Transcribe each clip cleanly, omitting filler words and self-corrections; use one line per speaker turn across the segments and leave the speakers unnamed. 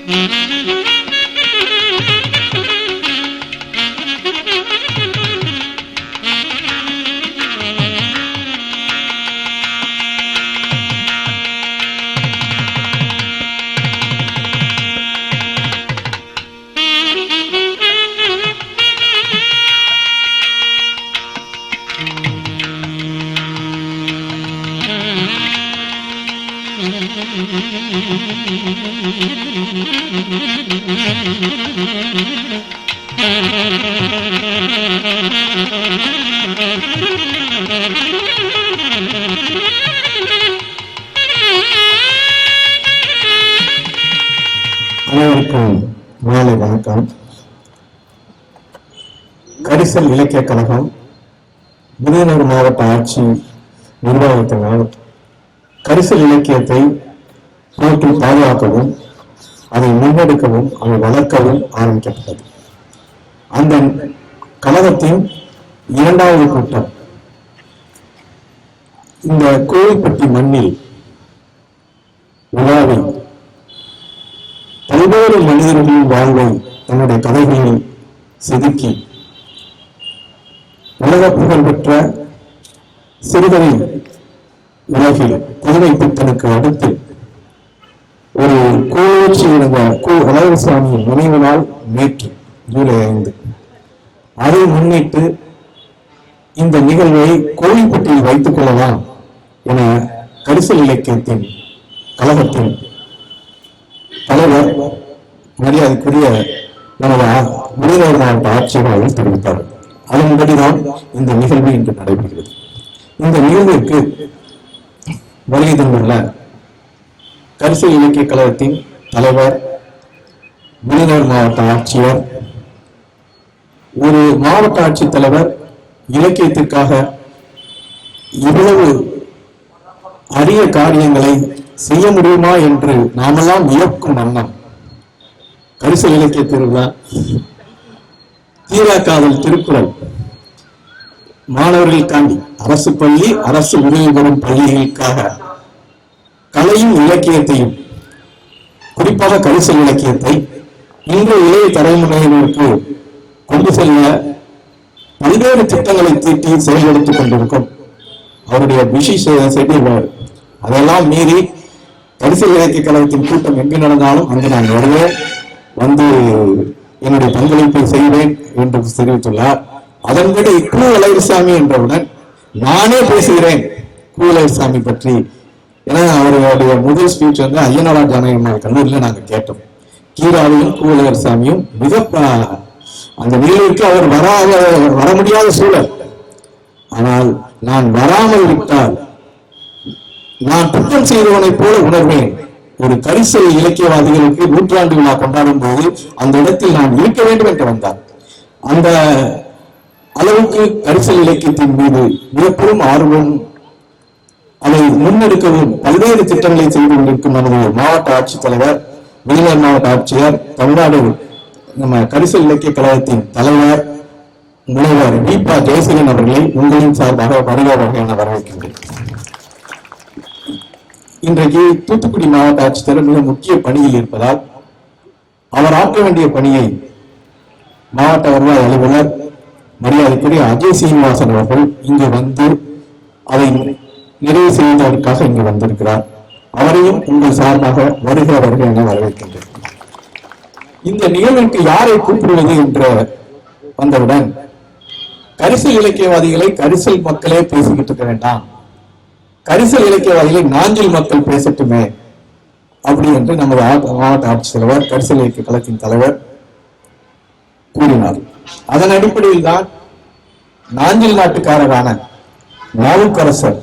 அனைவருக்கும் மாலை வணக்கம். கரிசல் இலக்கிய கழகம் விருதுநகர் மாவட்ட ஆட்சி நிர்வாகத்தினால் கரிசல் இலக்கியத்தை போற்றி பாதுகாக்கவும் அதை முன்னெடுக்கவும் அதை வளர்க்கவும் ஆரம்பிக்கப்பட்டது. அந்த கழகத்தின் 2வது கூட்டம் இந்த கோவில்பட்டி மண்ணில் உலாவி பல்வேறு மனிதர்களின் வாழ்வை தன்னுடைய கதைகளில் செதுக்கி உலக புகழ் பெற்ற சிறுகதை உலகில் புதுமை பித்தனுக்கு அடுத்து ஒரு கோயிற்சி இருந்த அழகர்சாமி நினைவு நாள் நேற்று ஜூலை 5. அதை முன்னிட்டு இந்த நிகழ்வை கோவில்பட்டியில் வைத்துக் கொள்ளலாம் என கரிசல் இலக்கியத்தின் கழகத்தின் தலைவர் மரியாதைக்குரிய நமது விருதுநகர் மாவட்ட ஆட்சியர் தெரிவித்தார். அதன்படிதான் இந்த நிகழ்வு இன்று நடைபெறுகிறது. இந்த நிகழ்விற்கு வருகை தந்துள்ள கரிசல் இலக்கிய கழகத்தின் தலைவர், விருதுநகர் மாவட்ட ஆட்சியர், ஒரு மாவட்ட ஆட்சித்தலைவர் இலக்கியத்திற்காக இவ்வளவு அரிய காரியங்களை செய்ய முடியுமா என்று நாமெல்லாம் வியக்கும் வண்ணம் கரிசல் இலக்கிய திருவிழா, தீராக்காதல் திருக்குறள், மாணவர்களுக்காண்டி அரசு பள்ளி, அரசு உதவி பெறும் பள்ளிகளுக்காக கலையும் இலக்கியத்தையும், குறிப்பாக கரிசல் இலக்கியத்தை இன்று இளைய தலைமுறையினருக்கு கொண்டு செல்ல பல்வேறு திட்டங்களை தீட்டி செயல்படுத்திக் கொண்டிருக்கும் அவருடைய பிஸி ஷெட்யூல். அதெல்லாம் மீறி கரிசல் இலக்கிய கழகத்தின் கூட்டம் எங்கு நடந்தாலும் அங்கு நான் வருவேன், வந்து என்னுடைய பங்களிப்பை செய்வேன் என்று தெரிவித்துள்ளார். அதன்படி கு. அழகர்சாமி என்றவுடன் நானே பேசுகிறேன் கு. அழகர்சாமி பற்றி. ஏன்னா அவருடைய முதல் ஸ்பீச் வந்து ஐயனார் ஜானகியம்மாள் கல்லூரியில் நாங்கள் கேட்டோம். கீராவையும் கு. அழகர்சாமியும் மிக அந்த நிலைக்கு அவர் வர முடியாத சூழல். ஆனால் நான் வராமல் விட்டால் நான் குற்றம் செய்தவனை போல உணர்வேன். ஒரு கரிசல் இலக்கியவாதிகளுக்கு 100ஆண்டு விழா கொண்டாடும் போது அந்த இடத்தில் நான் இருக்க வேண்டும் என்று வந்தார். அந்த அளவுக்கு கரிசல் இலக்கியத்தின் மீது மிகப்பெரும் ஆர்வம், அதை முன்னெடுக்கவும் பல்வேறு திட்டங்களை செய்து கொண்டிருக்கும் நமது மாவட்ட ஆட்சித்தலைவர், விருதுநகர் மாவட்ட ஆட்சியர், தமிழ்நாடு நம்ம கரிசல் இலக்கிய கழகத்தின் தலைவர் முனைவர் வி.பா. ஜெயசீலன் அவர்களை உங்களின் சார்பாக வருக என வரவேற்கின்றேன். இன்றைக்கு தூத்துக்குடி மாவட்ட ஆட்சித்தலைவர் மிக முக்கிய பணியில் இருப்பதால் அவர் ஆற்ற வேண்டிய பணியை மாவட்ட வருவாய் அலுவலர் மரியாதைக்குரிய அஜய் சீனிவாசன் அவர்கள் இங்கு வந்து அதை நிறைவு செய்வதற்காக இங்கு வந்திருக்கிறார். அவரையும் உங்கள் சார்பாக வருக என வரவேற்கின்றேன். இந்த நிகழ்வுக்கு யாரை கூப்பிடுவது என்று வந்தவுடன் கரிசல் இலக்கியவாதிகளை கரிசல் மக்களே பேசிக்கிட்டு இருக்க வேண்டாம், கரிசல் இலக்கியவாதிகளை நாஞ்சில் மக்கள் பேசட்டுமே அப்படி என்று நமது மாவட்ட ஆட்சித்தலைவர், கரிசல் இலக்கிய கழகத்தின் தலைவர் கூறினார். அதன் அடிப்படையில் தான் நாஞ்சில் நாட்டுக்காரரான நாவுக்கரசர்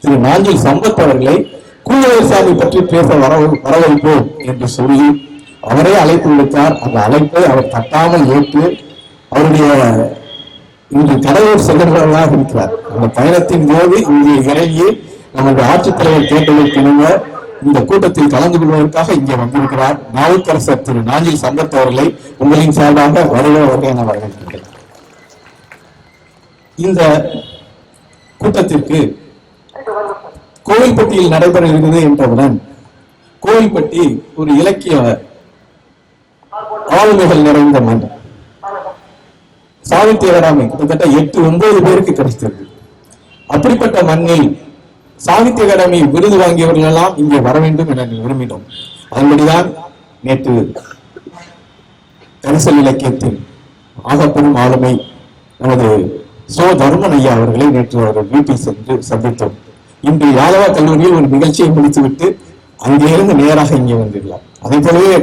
திரு நாஞ்சில் சம்பத் அவர்களை கு. அழகர்சாமி பற்றி பேச வரவைப்போம் என்று சொல்லி அவரே அழைப்பு விடுத்தார். அந்த அழைப்பை அவர் தட்டாமல் ஏற்று அவருடைய இன்று கடலூர் செல்வர்களாக இருக்கிறார். அந்த பயணத்தின் போது இங்கே இறங்கி நமது ஆட்சித்தலைவர் கேட்டதற்கிணங்க இந்த கூட்டத்தில் கலந்து கொள்வதற்காக இங்கே வந்திருக்கிறார். நாவுக்கரசர் திரு நாஞ்சில் சம்பத் அவர்களை உங்களின் சார்பாக வருக என வரவேற்கிறேன். இந்த கூட்டத்திற்கு கோவில்பட்டியில் நடைபெற இருக்கிறது என்றவுடன் கோவில்பட்டி ஒரு இலக்கிய ஆளுமைகள் நிறைந்த மண். சாகித்ய அகாடமி கிட்டத்தட்ட 8-9 பேருக்கு கிடைத்தது. அப்படிப்பட்ட மண்ணில் சாகித்ய அகாடமி விருது வாங்கியவர்கள் எல்லாம் இங்கே வர வேண்டும் என விரும்பினோம். அதன்படிதான் நேற்று கரிசல் இலக்கியத்தின் ஆகப்பெரும் ஆளுமை நமது சோ தர்மன் ஐயா அவர்களை நேற்று அவர்கள் வீட்டில் சென்று சந்தித்தோம். இன்று யாதவா கல்லூரியில் ஒரு நிகழ்ச்சியை முடித்துவிட்டு அங்கிருந்து நேராக இங்கே வந்துள்ளார். அதே போலவே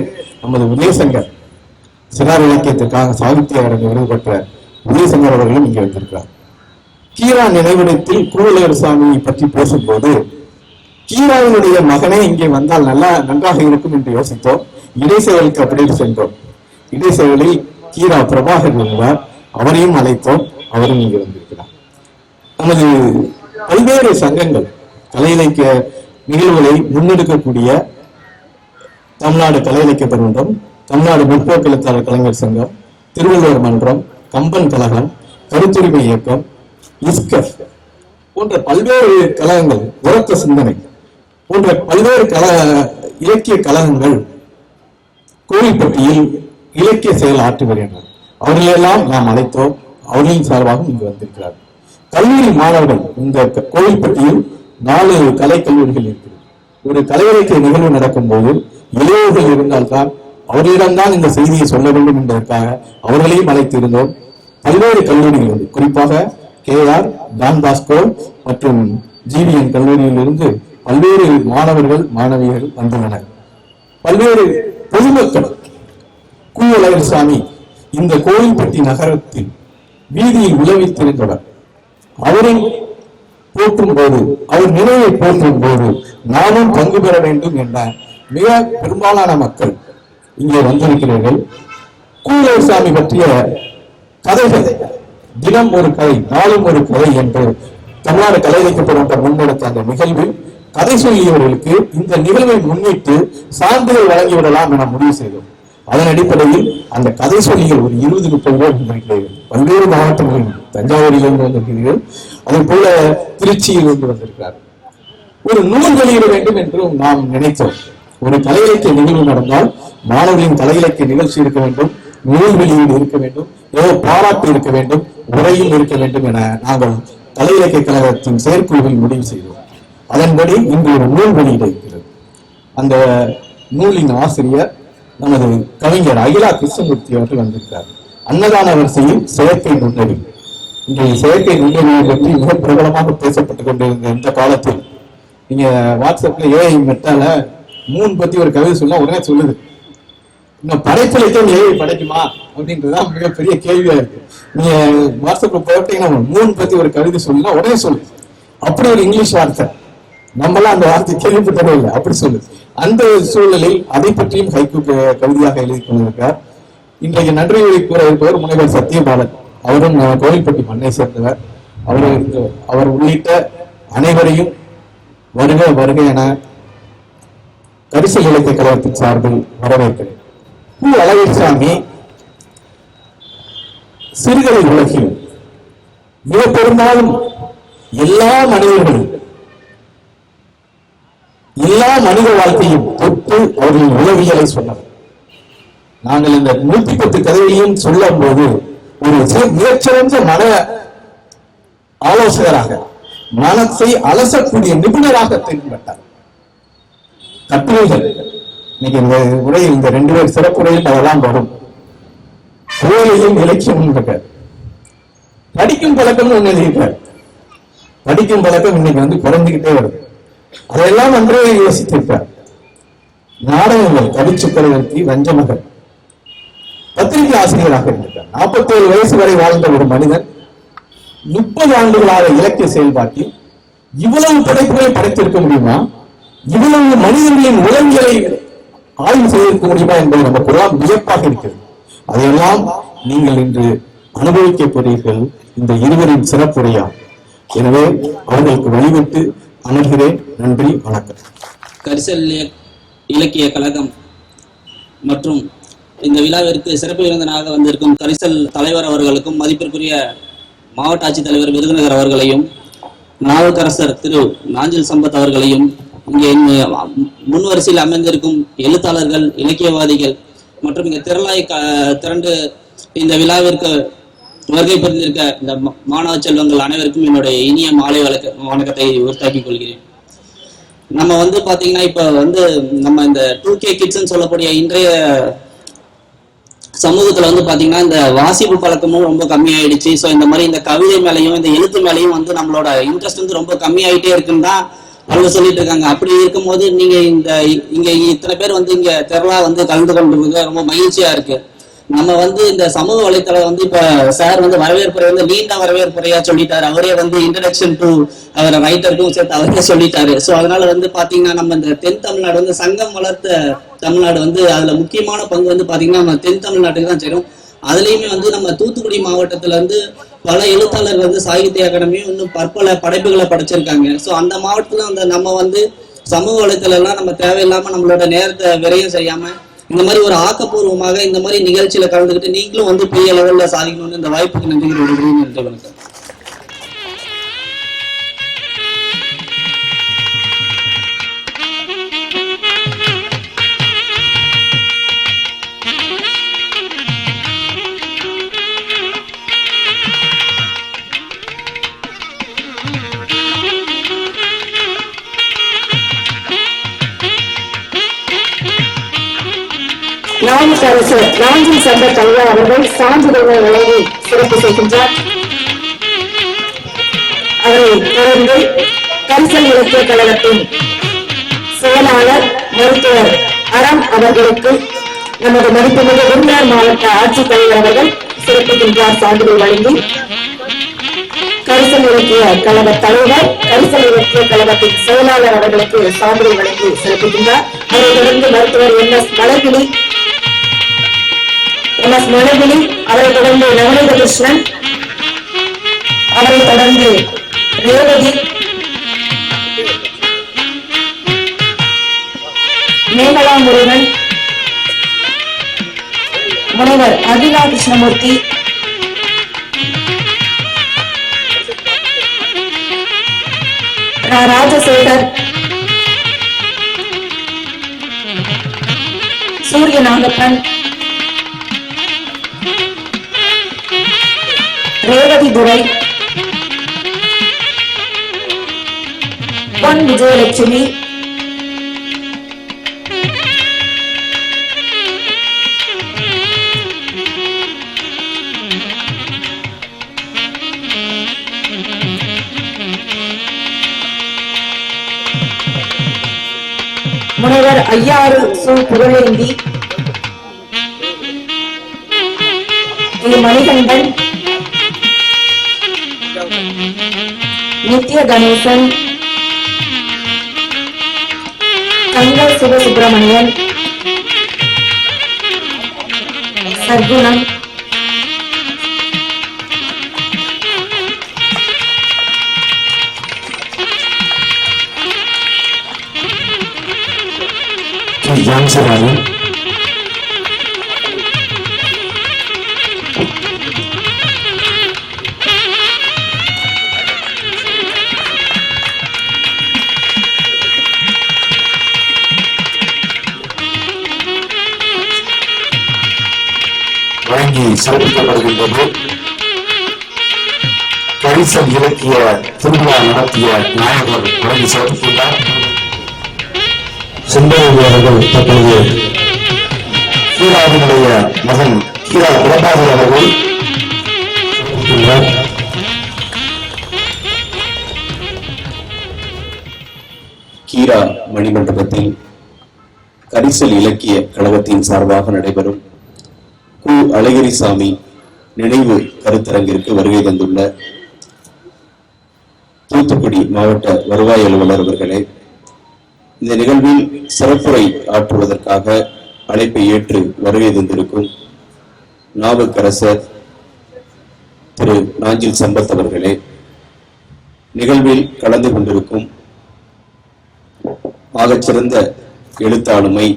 நமது உதயசங்கர் சிறார் இலக்கியத்திற்காக சாகித்ய அகாடமி விருது பெற்ற உதயசங்கர் அவர்களும் இங்கே வந்திருக்கிறார். கீரா நினைவிடத்தில் கூவலகர்சாமியை பற்றி பேசும்போது கீராவினுடைய மகனே இங்கே வந்தால் நன்றாக இருக்கும் என்று யோசித்தோம். இடைச்செயலுக்கு அப்படி சென்றோம். இடைச்செயலில் கீரா பிரபாகர் இருந்தார், அவரையும் அழைத்தோம், அவரும் இங்கே வந்திருக்கிறார். நமது பல்வேறு சங்கங்கள் கலை இலக்கிய நிகழ்வுகளை முன்னெடுக்கக்கூடிய தமிழ்நாடு கலை இலக்கிய பெருமன்றம், தமிழ்நாடு முற்போக்கு எழுத்தாளர் கலைஞர் சங்கம், திருவள்ளுவர் மன்றம், கம்பன் கழகம், கருத்துரிமை இயக்கம், இஸ்கப் போன்ற பல்வேறு கழகங்கள், உரத்த சிந்தனை போன்ற பல்வேறு இலக்கிய கழகங்கள் கோவில்பட்டியில் இலக்கிய செயல் ஆற்றி வருகின்றனர். அவர்களெல்லாம் நாம் அழைத்தோம். அவர்களின் சார்பாகவும் இங்கு வந்திருக்கிறார்கள். கல்லூரி மாணவர்கள் இந்த கோவில்பட்டியில் 4 கலை கல்லூரிகள் இருக்கிறது. ஒரு கலை இலக்கிய நிகழ்வு நடக்கும் போது இளையோர்கள் இருந்தால்தான் அவர்களிடம்தான் இந்த செய்தியை சொல்ல வேண்டும் என்பதற்காக அவர்களையும் அழைத்திருந்தோம். பல்வேறு கல்லூரிகள் உண்டு. குறிப்பாக KR, டான் பாஸ்கோ மற்றும் GVN கல்லூரியில் இருந்து பல்வேறு மாணவர்கள் மாணவியர்கள் வந்துள்ளனர். பல்வேறு பொதுமக்கள் கூவலகர்சாமி இந்த கோவில்பட்டி நகரத்தில் வீதியில் உலவித்திருந்தவர். அவரை போற்றும் போது, அவர் நினைவை போற்றும் போது நாமும் பங்கு பெற வேண்டும் என்ற மிக பெரும்பாலான மக்கள் இங்கே வந்திருக்கிறீர்கள். கூவலகர்சாமி பற்றிய கதைகள், தினம் ஒரு கதை, நாளும் ஒரு கதை என்று தமிழ்நாடு கலை இலக்கிய முன்னெடுத்த அந்த நிகழ்வில் கதை சொல்லியவர்களுக்கு இந்த நிகழ்வை முன்னிட்டு சான்றிதழ் வழங்கிவிடலாம் என முடிவு செய்தோம். அதன் அடிப்படையில் அந்த கதை சொல்லிகள் ஒரு 20-30 பேர் வந்திருக்கிறீர்கள். பல்வேறு மாவட்டங்களில், தஞ்சாவூரில் இருந்து வந்திருக்கிறீர்கள், அதே போல திருச்சியில் இருந்து வந்திருக்கிறார். ஒரு நூல் வெளியிட வேண்டும் என்றும் நாம் நினைத்தோம். ஒரு கலை இலக்கிய நிகழ்வு நடந்தால் மாணவர்களின் கலை இலக்கிய நிகழ்ச்சி இருக்க வேண்டும், நூல் வெளியீடு இருக்க வேண்டும், ஏதோ பாராட்டு இருக்க வேண்டும், உரையும் இருக்க வேண்டும் என நாங்கள் கலை இலக்கிய கழகத்தின் செயற்குழுவில் முடிவு செய்தோம். அதன்படி இன்று ஒரு நூல் வெளியிட இருக்கிறது. அந்த நூலின் ஆசிரியர் நமது கவிஞர் அகிலா கிருஷ்ணமூர்த்தி அவர்கள் வந்திருக்கிறார். அன்னதான வரிசையில் செயற்கை நுண்ணறி, இன்றைய செயற்கை நுண்ணறிவை பற்றி மிக பிரபலமாக பேசப்பட்டுக் கொண்டிருந்த இந்த காலத்தில் நீங்க வாட்ஸ்அப்ல ஏஐ மெட்டால 3 பத்தி ஒரு கவிதை சொல்ல உடனே சொல்லுது. இன்னும் படைப்பலைத்தான் ஏஐ படைக்குமா அப்படின்றதுதான் மிகப்பெரிய கேள்வியா இருக்கு. நீங்க வாட்ஸ்அப்ல போட்டீங்கன்னா 3 பத்தி ஒரு கவிதை சொல்லுன்னா உடனே சொல்லு. அப்படி ஒரு இங்கிலீஷ் வார்த்தை, நம்மளாம் அந்த வார்த்தை கேள்விப்பட்டதே இல்லை, அப்படி சொல்லுது. அந்த சூழலில் அதை பற்றியும் ஹைக்கூ கவிதையாக எழுதி கொண்டிருக்கிறார். இன்றைக்கு நன்றி கூற இருப்பவர் முனைவர் சத்தியபாலன். அவரும் கோவில்பட்டி மண்ணை சேர்ந்தவர். அவர் உள்ளிட்ட அனைவரையும் வருக வருக என கரிசல் இலக்கிய கழகத்தின் சார்பில் வரவேற்கிறேன். கூவலகர்சாமி சிறுகதை உலகில் மிக பெரும்பாலும் எல்லா மனிதர்களும் எல்லா மனித வாழ்க்கையும் தொட்டு அவர்களின் உளவியலை சொன்னார். நாங்கள் இந்த 110 கதையையும் சொல்லும் போது ஒரு மிகச்சிறந்த மன ஆலோசகராக, மனத்தை அலசக்கூடிய நிபுணராக தென்பட்டார். கட்டுரைகள் இன்னைக்கு இந்த உரையில் இந்த 2 பேர் சிறப்புரையில் அதெல்லாம் வரும். கோயிலையும் இலக்கியமும் இருக்கார். படிக்கும் பழக்கம் ஒண்ணு எழுதியிருக்கார். படிக்கும் பழக்கம் இன்னைக்கு குறைந்துகிட்டே வருது. அதையெல்லாம் அன்றே யோசித்திருக்கார். நாடகங்கள், கவிச்சக்கரவர்த்தி, வஞ்சமகர், பத்திரிகை ஆசிரியராக இருந்திருக்கார். 47 வயசு வரை வாழ்ந்த ஒரு மனிதன் 30 ஆண்டுகளாக இலக்கிய செயல்பாட்டில் இவ்வளவு படைப்புகளை படைத்திருக்க முடியுமா? இவ்வளவு மனிதர்களின் உளவியலை ஆய்வு செய்திருக்க முடியுமா என்பது நமக்கு எல்லாம் வியப்பாக இருக்கிறது. அதையெல்லாம் நீங்கள் இன்று அனுபவிக்க போறீர்கள் இந்த இருவரின் சிறப்புரையா. எனவே அவர்களுக்கு வழிவிட்டு அமர்கிறேன். நன்றி, வணக்கம்.
கரிசல் இலக்கிய கழகம் மற்றும் இந்த விழாவிற்கு சிறப்பு விருந்தினராக வந்திருக்கும் கரிசல் தலைவர் அவர்களுக்கும், மதிப்பிற்குரிய மாவட்ட ஆட்சித்தலைவர் விருதுநகர் அவர்களையும், நாவுக்கரசர் திரு நாஞ்சில் சம்பத் அவர்களையும், இங்கே முன்வரிசையில் அமைந்திருக்கும் எழுத்தாளர்கள், இலக்கியவாதிகள் மற்றும் இங்க திரண்டு இந்த விழாவிற்கு வருகை புரிந்திருக்க இந்த மாணவ செல்வங்கள் அனைவருக்கும் என்னுடைய இனிய மாலை வணக்கத்தை உறுத்தாக்கிக் கொள்கிறேன். நம்ம பாத்தீங்கன்னா இப்ப நம்ம இந்த 2K கிட்ஸ்ன்னு சொல்லக்கூடிய இன்றைய சமூகத்துல பாத்தீங்கன்னா இந்த வாசிப்பு பழக்கமும் ரொம்ப கம்மியாயிடுச்சு. ஸோ இந்த மாதிரி இந்த கவிதை மேலையும் இந்த எழுத்து மேலையும் நம்மளோட இன்ட்ரெஸ்ட் ரொம்ப கம்மியாயிட்டே இருக்குன்னு தான் அவங்க சொல்லிட்டு இருக்காங்க. அப்படி இருக்கும்போது நீங்க இங்க இத்தனை பேர் இங்க திரளா கலந்து கொண்டு ரொம்ப மகிழ்ச்சியா இருக்கு. நம்ம இந்த சமூக வலைத்தளம் இப்ப சார் வரவேற்புரை நீண்ட வரவேற்புரையா சொல்லிட்டாரு. அவரே இன்ட்ரடக்ஷன் டு அவர் ரைட்டருக்கும் சேர்த்து அவரே சொல்லிட்டாரு. ஸோ அதனால பாத்தீங்கன்னா நம்ம இந்த தென் தமிழ்நாடு சங்கம் வளர்த்த தமிழ்நாடு அதுல முக்கியமான பங்கு பாத்தீங்கன்னா நம்ம தென் தமிழ்நாட்டுக்கு தான் சேரும். அதுலயுமே நம்ம தூத்துக்குடி மாவட்டத்துல பல எழுத்தாளர்கள் சாகித்ய அகாடமியும் இன்னும் பற்பல படைப்புகளை படைச்சிருக்காங்க. ஸோ அந்த மாவட்டத்துல நம்ம சமூக வலைத்தளம் எல்லாம் நம்ம தேவையில்லாம நம்மளோட நேரத்தை விரயம் செய்யாம இந்த மாதிரி ஒரு ஆக்கப்பூர்வமாக இந்த மாதிரி நிகழ்ச்சியில கலந்துக்கிட்டு நீங்களும் பெரிய லெவல்ல சாதிக்கணும்னு இந்த வாய்ப்புக்கு நன்றி வணக்கம்.
நாஞ்சில் சந்த தலைவர் அவர்கள் சான்றிதழ்களை வழங்கி சிறப்பு செய்கின்றார். அவரை தொடர்ந்து கரிசல் இலக்கிய கழகத்தின் செயலாளர் மருத்துவர் அறம் அவர்களுக்கு நமது மதிப்புமிகு விருதுநகர் மாவட்ட ஆட்சித்தலைவர் அவர்கள் சிறப்பிக்கின்றார். சான்றிதழ் வழங்கி கரிசல் இலக்கிய கழக தலைவர் கரிசல் இலக்கிய கழகத்தின் செயலாளர் அவர்களுக்கு சான்றிதழ் வழங்கி சிறப்பிக்கின்றார். அவரை தொடர்ந்து மருத்துவர் MS மணவிலி, அவரை தொடர்ந்து நவநீத கிருஷ்ணன், அவரை தொடர்ந்து ரேவதி, மேகலா முருகன், முனைவர் அகிலா கிருஷ்ணமூர்த்தி, ராஜசேகர், சூரிய நாகப்பன், ரேவதி துரை, பொன் விஜயலட்சுமி, முனைவர் ஐயாறு சு புகழேந்தி, மணிகண்டன், நித்ய கணேசன், தங்கல் சிவசுப்பிரமணியன், சர்க்குணம்,
ஜான்சராணி, வழங்கி சிறப்பிக்கப்படுகின்றது. கரிசல் இலக்கிய திருவிழா நடத்திய நாயகர் வழங்கி சிறப்பிக்கின்றார். செம்பேரி அவர்கள் தற்போது கீராவினுடைய மகன் கீரா பிரபாகர் அவர்கள் கீரா மணிமண்டபத்தில் கரிசல் இலக்கிய கழகத்தின் சார்பாக நடைபெறும் கு அழகிரிசாமி நினைவு கருத்தரங்கிற்கு வருகை தந்துள்ள தூத்துக்குடி மாவட்ட வருவாய் அலுவலர் அவர்களே, இந்த நிகழ்வில் சிறப்புரை ஆற்றுவதற்காக அழைப்பை ஏற்று வருகை தந்திருக்கும் நாவுக்கரசர் திரு நாஞ்சில் சம்பத் அவர்களே, நிகழ்வில் கலந்து கொண்டிருக்கும் ஆகச்சிறந்த எழுத்தாளுமை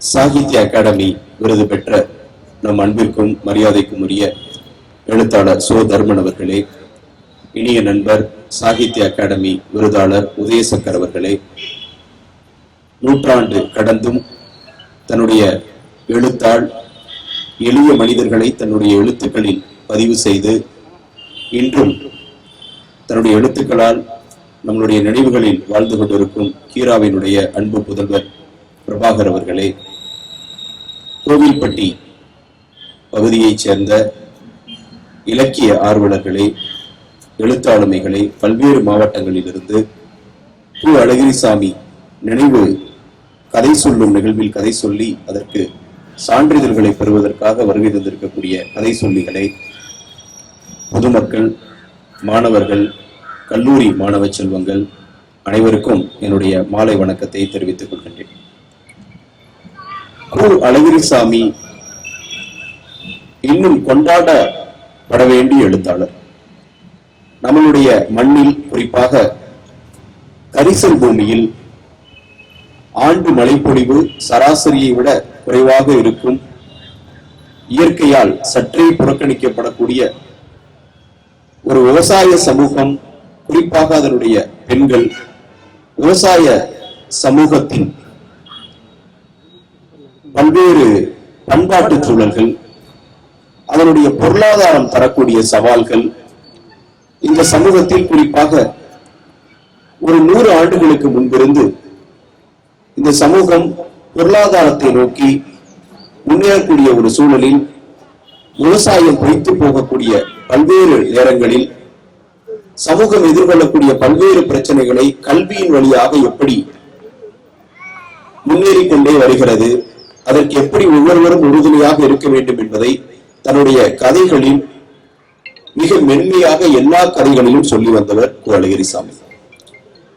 சாகித்ய அகாடமி விருது பெற்ற நம் அன்பிற்கும் மரியாதைக்கும் உரிய எழுத்தாளர் சோ தர்மன் அவர்களே, இனிய நண்பர் சாகித்ய அகாடமி விருதாளர் உதயசங்கர் அவர்களே, நூற்றாண்டு கடந்தும் தன்னுடைய
எழுத்தாள் எளிய மனிதர்களை தன்னுடைய எழுத்துக்களில் பதிவு செய்து இன்றும் தன்னுடைய எழுத்துக்களால் நம்மளுடைய நினைவுகளில் வாழ்ந்து கொண்டிருக்கும் கீராவினுடைய அன்பு புதல்வர் பிரபாகர் அவர்களே, கோவில்பட்டி பகுதியைச் சேர்ந்த இலக்கிய ஆர்வலர்களே, எழுத்தாளுமைகளை, பல்வேறு மாவட்டங்களிலிருந்து கு. அழகிரிசாமி நினைவு கதை சொல்லும் நிகழ்வில் கதை சொல்லி அதற்கு சான்றிதழ்களை பெறுவதற்காக வருகை தந்திருக்கக்கூடிய கதை சொல்லிகளை, பொதுமக்கள், மாணவர்கள், கல்லூரி மாணவ செல்வங்கள் அனைவருக்கும் என்னுடைய மாலை வணக்கத்தை தெரிவித்துக் கொள்கின்றேன். கு. அழகிரிசாமி இன்னும் கொண்டாடப்பட வேண்டிய எழுத்தாளர். நம்மளுடைய மண்ணில், குறிப்பாக கரிசல் பூமியில் ஆண்டு மழைப்பொழிவு சராசரியை விட குறைவாக இருக்கும், இயற்கையால் சற்றே புறக்கணிக்கப்படக்கூடிய ஒரு விவசாய சமூகம், குறிப்பாக அதனுடைய பெண்கள், விவசாய சமூகத்தின் பல்வேறு பண்பாட்டு சூழல்கள், அதனுடைய பொருளாதாரம் தரக்கூடிய சவால்கள், இந்த சமூகத்தில் குறிப்பாக ஒரு 100 ஆண்டுகளுக்கு முன்பிருந்து இந்த சமூகம் பொருளாதாரத்தை நோக்கி முன்னேறக்கூடிய ஒரு சூழலில் விவசாயம் பொய்த்து போகக்கூடிய பல்வேறு நேரங்களில் சமூகம் எதிர்கொள்ளக்கூடிய பல்வேறு பிரச்சனைகளை கல்வியின் வழியாக எப்படி முன்னேறிக்கொண்டே வருகிறது, அதற்கு எப்படி ஒவ்வொருவரும் உறுதுணையாக இருக்க வேண்டும் என்பதை தன்னுடைய கதைகளில் மிக மென்மையாக எல்லா கதைகளிலும் சொல்லி வந்தவர் கு. அழகிரிசாமி.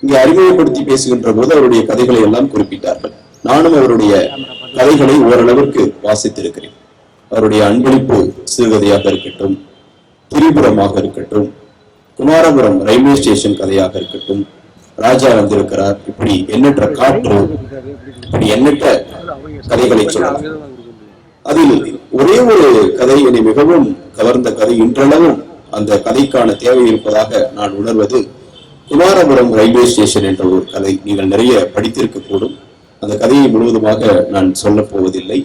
இங்கே அறிமுகப்படுத்தி பேசுகின்ற போது அவருடைய கதைகளை எல்லாம் குறிப்பிட்டார்கள். நானும் அவருடைய கதைகளை ஓரளவிற்கு வாசித்திருக்கிறேன். அவருடைய அன்பளிப்பு சிறுகதையாக இருக்கட்டும், திரிபுரமாக இருக்கட்டும், குமாரபுரம் ரயில்வே ஸ்டேஷன் கதையாக இருக்கட்டும், ராஜா வந்திருக்கிறார், இப்படி எண்ணற்ற காற்று, இப்படி எண்ணற்ற கதைகளை சொல்லலாம். அதில் ஒரே ஒரு கதை என்னை மிகவும் கவர்ந்த கதை, இன்றளவும் அந்த கதைக்கான தேவை இருப்பதாக நான் உணர்வது குமாரபுரம் ரயில்வே ஸ்டேஷன் என்ற ஒரு கதை. நீங்கள் நிறைய படித்திருக்க கூடும். அந்த கதையை முழுவதுமாக நான் சொல்ல போவதில்லை.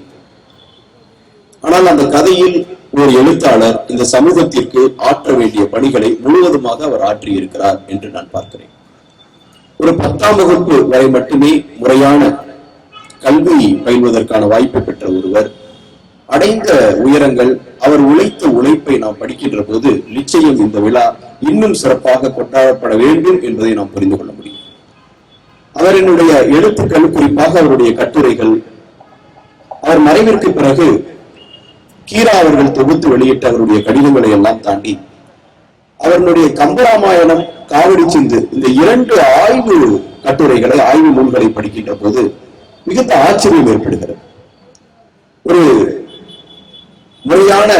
ஆனால் அந்த கதையில் ஒரு எழுத்தாளர் இந்த சமூகத்திற்கு ஆற்ற வேண்டிய பணிகளை முழுவதுமாக அவர் ஆற்றி இருக்கிறார் என்று நான் பார்க்கிறேன். ஒரு 10ஆம் வகுப்பு வரை மட்டுமே முறையான கல்வி பயில்வதற்கான வாய்ப்பை பெற்ற ஒருவர் அடைந்த உயரங்கள், அவர் உழைத்த உழைப்பை நாம் படிக்கின்ற போது நிச்சயம் இந்த விழா இன்னும் சிறப்பாக கொண்டாடப்பட வேண்டும் என்பதை நாம் புரிந்து கொள்ள முடியும். அவரினுடைய எழுத்துக்கள், குறிப்பாக அவருடைய கட்டுரைகள், அவர் மறைவிற்கு பிறகு கீரா அவர்கள் தொகுத்து வெளியிட்ட அவருடைய கடிதங்களை எல்லாம் தாண்டி அவர்களுடைய கம்பராமாயணம், காவிரி சிந்து, இந்த 2 ஆய்வு கட்டுரைகளை, ஆய்வு நூல்களை படிக்கின்ற போது மிகுந்த ஆச்சரியம் ஏற்படுகிறது. ஒரு முறையான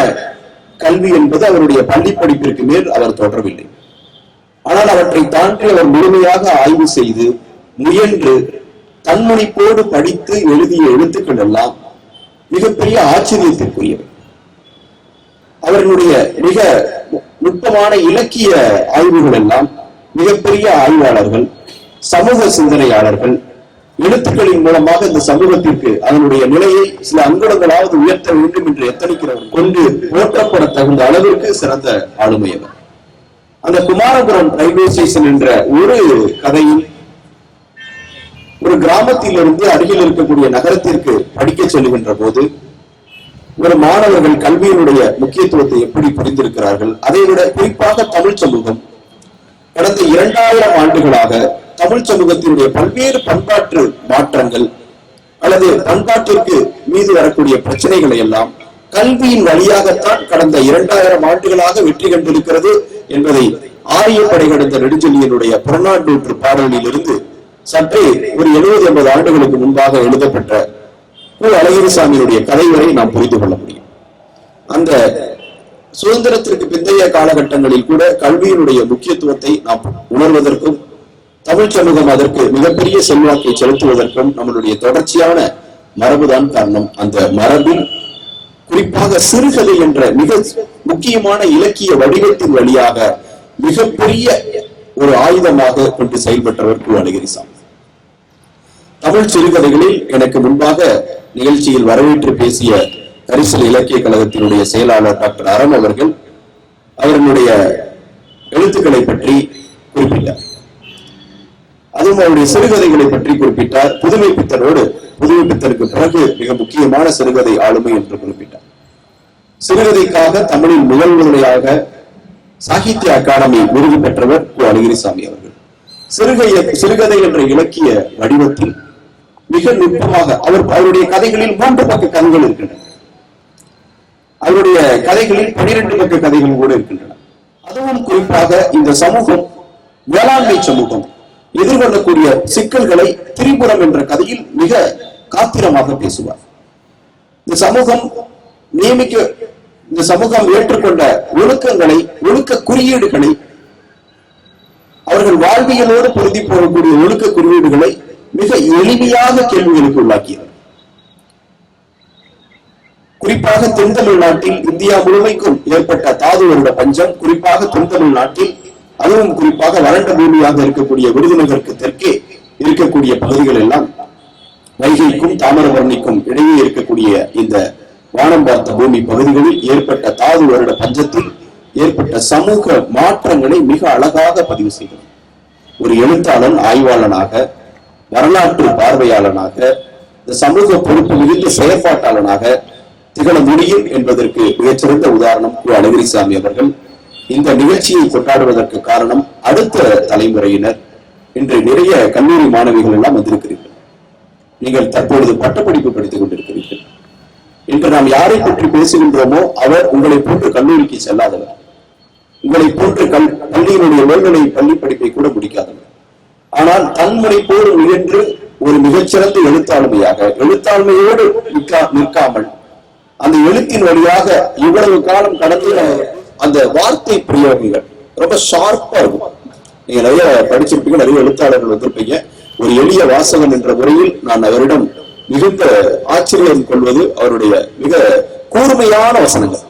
கல்வி என்பது அவருடைய பள்ளி படிப்பிற்கு மேல் அவர் தொடரவில்லை. ஆனால் அவற்றை தாண்டி அவர் முழுமையாக ஆய்வு செய்து முயன்று தன்முனைப்போடு படித்து எழுதிய எழுத்துக்கள் எல்லாம் மிகப்பெரிய ஆச்சரியத்திற்குரியவை. அவர்களுடைய மிக நுட்பமான இலக்கிய ஆய்வுகள் எல்லாம் மிகப்பெரிய ஆய்வாளர்கள், சமூக சிந்தனையாளர்கள் எழுத்துக்களின் மூலமாக இந்த சமூகத்திற்கு அதனுடைய நிலையை சில அங்குலங்களாவது உயர்த்த வேண்டும் என்று எத்தனைக்கிறவர் கொண்டு போற்றப்பட தகுந்த அளவிற்கு சிறந்த ஆளுமையவர். அந்த குமாரபுரம் ரயில்வே ஸ்டேஷன் என்ற ஒரு கதையில் ஒரு கிராமத்திலிருந்து அருகில் இருக்கக்கூடிய நகரத்திற்கு படிக்க செல்கின்ற போது ஒரு மாணவர்கள் கல்வியினுடைய முக்கியத்துவத்தை எப்படி புரிந்திருக்கிறார்கள், அதை விட குறிப்பாக தமிழ் சமூகம் கடந்த 2000 ஆண்டுகளாக தமிழ் சமூகத்தினுடைய பல்வேறு பண்பாட்டு மாற்றங்கள் அல்லது பண்பாட்டிற்கு மீது வரக்கூடிய பிரச்சனைகளை எல்லாம் கல்வியின் வழியாகத்தான் கடந்த 2000 ஆண்டுகளாக வெற்றி கண்டிருக்கிறது என்பதை ஆரியப்படை கடந்த நெடுஞ்செழியனுடைய புறநானூற்று பாடலில் இருந்து சற்றே ஒரு 70-80 ஆண்டுகளுக்கு முன்பாக எழுதப்பட்ட கு. அழகிரிசாமியுடைய கதை வரை நாம் புரிந்து கொள்ள முடியும். அந்த சுதந்திரத்திற்கு பிந்தைய காலகட்டங்களில் கூட கல்வியினுடைய முக்கியத்துவத்தை நாம் உணர்வதற்கும் தமிழ் சமூகம் அதற்கு மிகப்பெரிய செல்வாக்கை செலுத்துவதற்கும் நம்மளுடைய தொடர்ச்சியான மரபுதான் காரணம். அந்த மரபில் குறிப்பாக சிறுகதை என்ற மிக முக்கியமான இலக்கிய வடிவத்தின் வழியாக மிகப்பெரிய ஒரு ஆயுதமாக கொண்டு செயல்பட்டவர் கு. அழகிரிசாமி. தமிழ் சிறுகதைகளில் எனக்கு முன்பாக நிகழ்ச்சியில் வரவேற்று பேசிய கரிசல் இலக்கிய கழகத்தினுடைய செயலாளர் டாக்டர் அறம் அவர்கள் அவர்களுடைய எழுத்துக்களை பற்றி குறிப்பிட்டார். அதுவும் அவருடைய சிறுகதைகளை பற்றி குறிப்பிட்டார். புதுமை பித்தனுக்கு பிறகு மிக முக்கியமான சிறுகதை ஆளுமை என்று குறிப்பிட்டார். சிறுகதைக்காக தமிழில் முதன்முறையாக சாகித்ய அகாடமி விருது பெற்றவர் கு. அழகிரிசாமி அவர்கள். சிறுகதை என்ற இலக்கிய வடிவத்தில் மிக நுட்பமாக அவருடைய கதைகளில் 3 பக்க கதைகள் இருக்கின்றன. அவருடைய கதைகளில் 12 பக்க கதைகள் கூட இருக்கின்றன. அதுவும் குறிப்பாக இந்த சமூகம், வேளாண்மை சமூகம் எதிர்கொள்ளக்கூடிய சிக்கல்களை திரிபுரம் என்ற கதையில் மிக காத்திரமாக பேசுவார். இந்த சமூகம் ஏற்றுக்கொண்ட ஒழுக்கங்களை, ஒழுக்க குறியீடுகளை, அவர்கள் வாழ்வியலோடு பொருந்தி போகக்கூடிய ஒழுக்க குறியீடுகளை மிக எளிமையாக கேள்விகளுக்கு உள்ளாக்கியவர். குறிப்பாக தென் தமிழ்நாட்டில் இந்தியா முழுமைக்கும் ஏற்பட்ட தாது வருட பஞ்சம், குறிப்பாக தென் தமிழ்நாட்டில், அதுவும் குறிப்பாக வறண்ட பூமியாக இருக்கக்கூடிய விருதுநகருக்கு தெற்கே இருக்கக்கூடிய பகுதிகள் எல்லாம் வைகைக்கும் தாமிரபரணிக்கும் இடையே இருக்கக்கூடிய இந்த வானம் பார்த்த பூமி பகுதிகளில் ஏற்பட்ட தாது வருட பஞ்சத்தில் ஏற்பட்ட சமூக மாற்றங்களை மிக அழகாக பதிவு செய்கிறார். ஒரு எழுத்தாளன், ஆய்வாளனாக, வரலாற்று பார்வையாளனாக, இந்த சமூக பொறுப்பு மிகுந்த செயற்பாட்டாளனாக திகழ முடியும் என்பதற்கு மிகச்சிறந்த உதாரணம் கு. அழகிரிசாமி அவர்கள். இந்த நிகழ்ச்சியை கொண்டாடுவதற்கு காரணம் அடுத்த தலைமுறையினர். இன்று நிறைய கல்லூரி மாணவிகள் எல்லாம் வந்திருக்கிறீர்கள். நீங்கள் தற்பொழுது பட்டப்படிப்பு படித்துக் கொண்டிருக்கிறீர்கள். இன்று நாம் யாரை பற்றி பேசுகின்றோமோ அவர் உங்களை போன்று கல்லூரிக்கு செல்லாதவர், உங்களை போன்று பள்ளியினுடைய மேல்நிலை பள்ளி படிப்பை கூட முடிக்காதவர். ஆனால் தன்முனைப்போடு முயன்று ஒரு மிகச்சிறந்த எழுத்தாண்மையோடு நிற்காமல் அந்த எழுத்தின் வழியாக இவ்வளவு காலம் கடந்து அந்த வார்த்தை பிரயோகங்கள் ரொம்ப ஷார்ப்பா இருக்கும். நீங்க நிறைய படிச்சிருப்பீங்க, நிறைய எழுத்தாளர்கள் வந்திருப்பீங்க. ஒரு எளிய வாசகன் என்ற முறையில் நான் அவரிடம் மிகுந்த ஆச்சரியம் கொள்வது அவருடைய மிக கூர்மையான வசனங்கள்.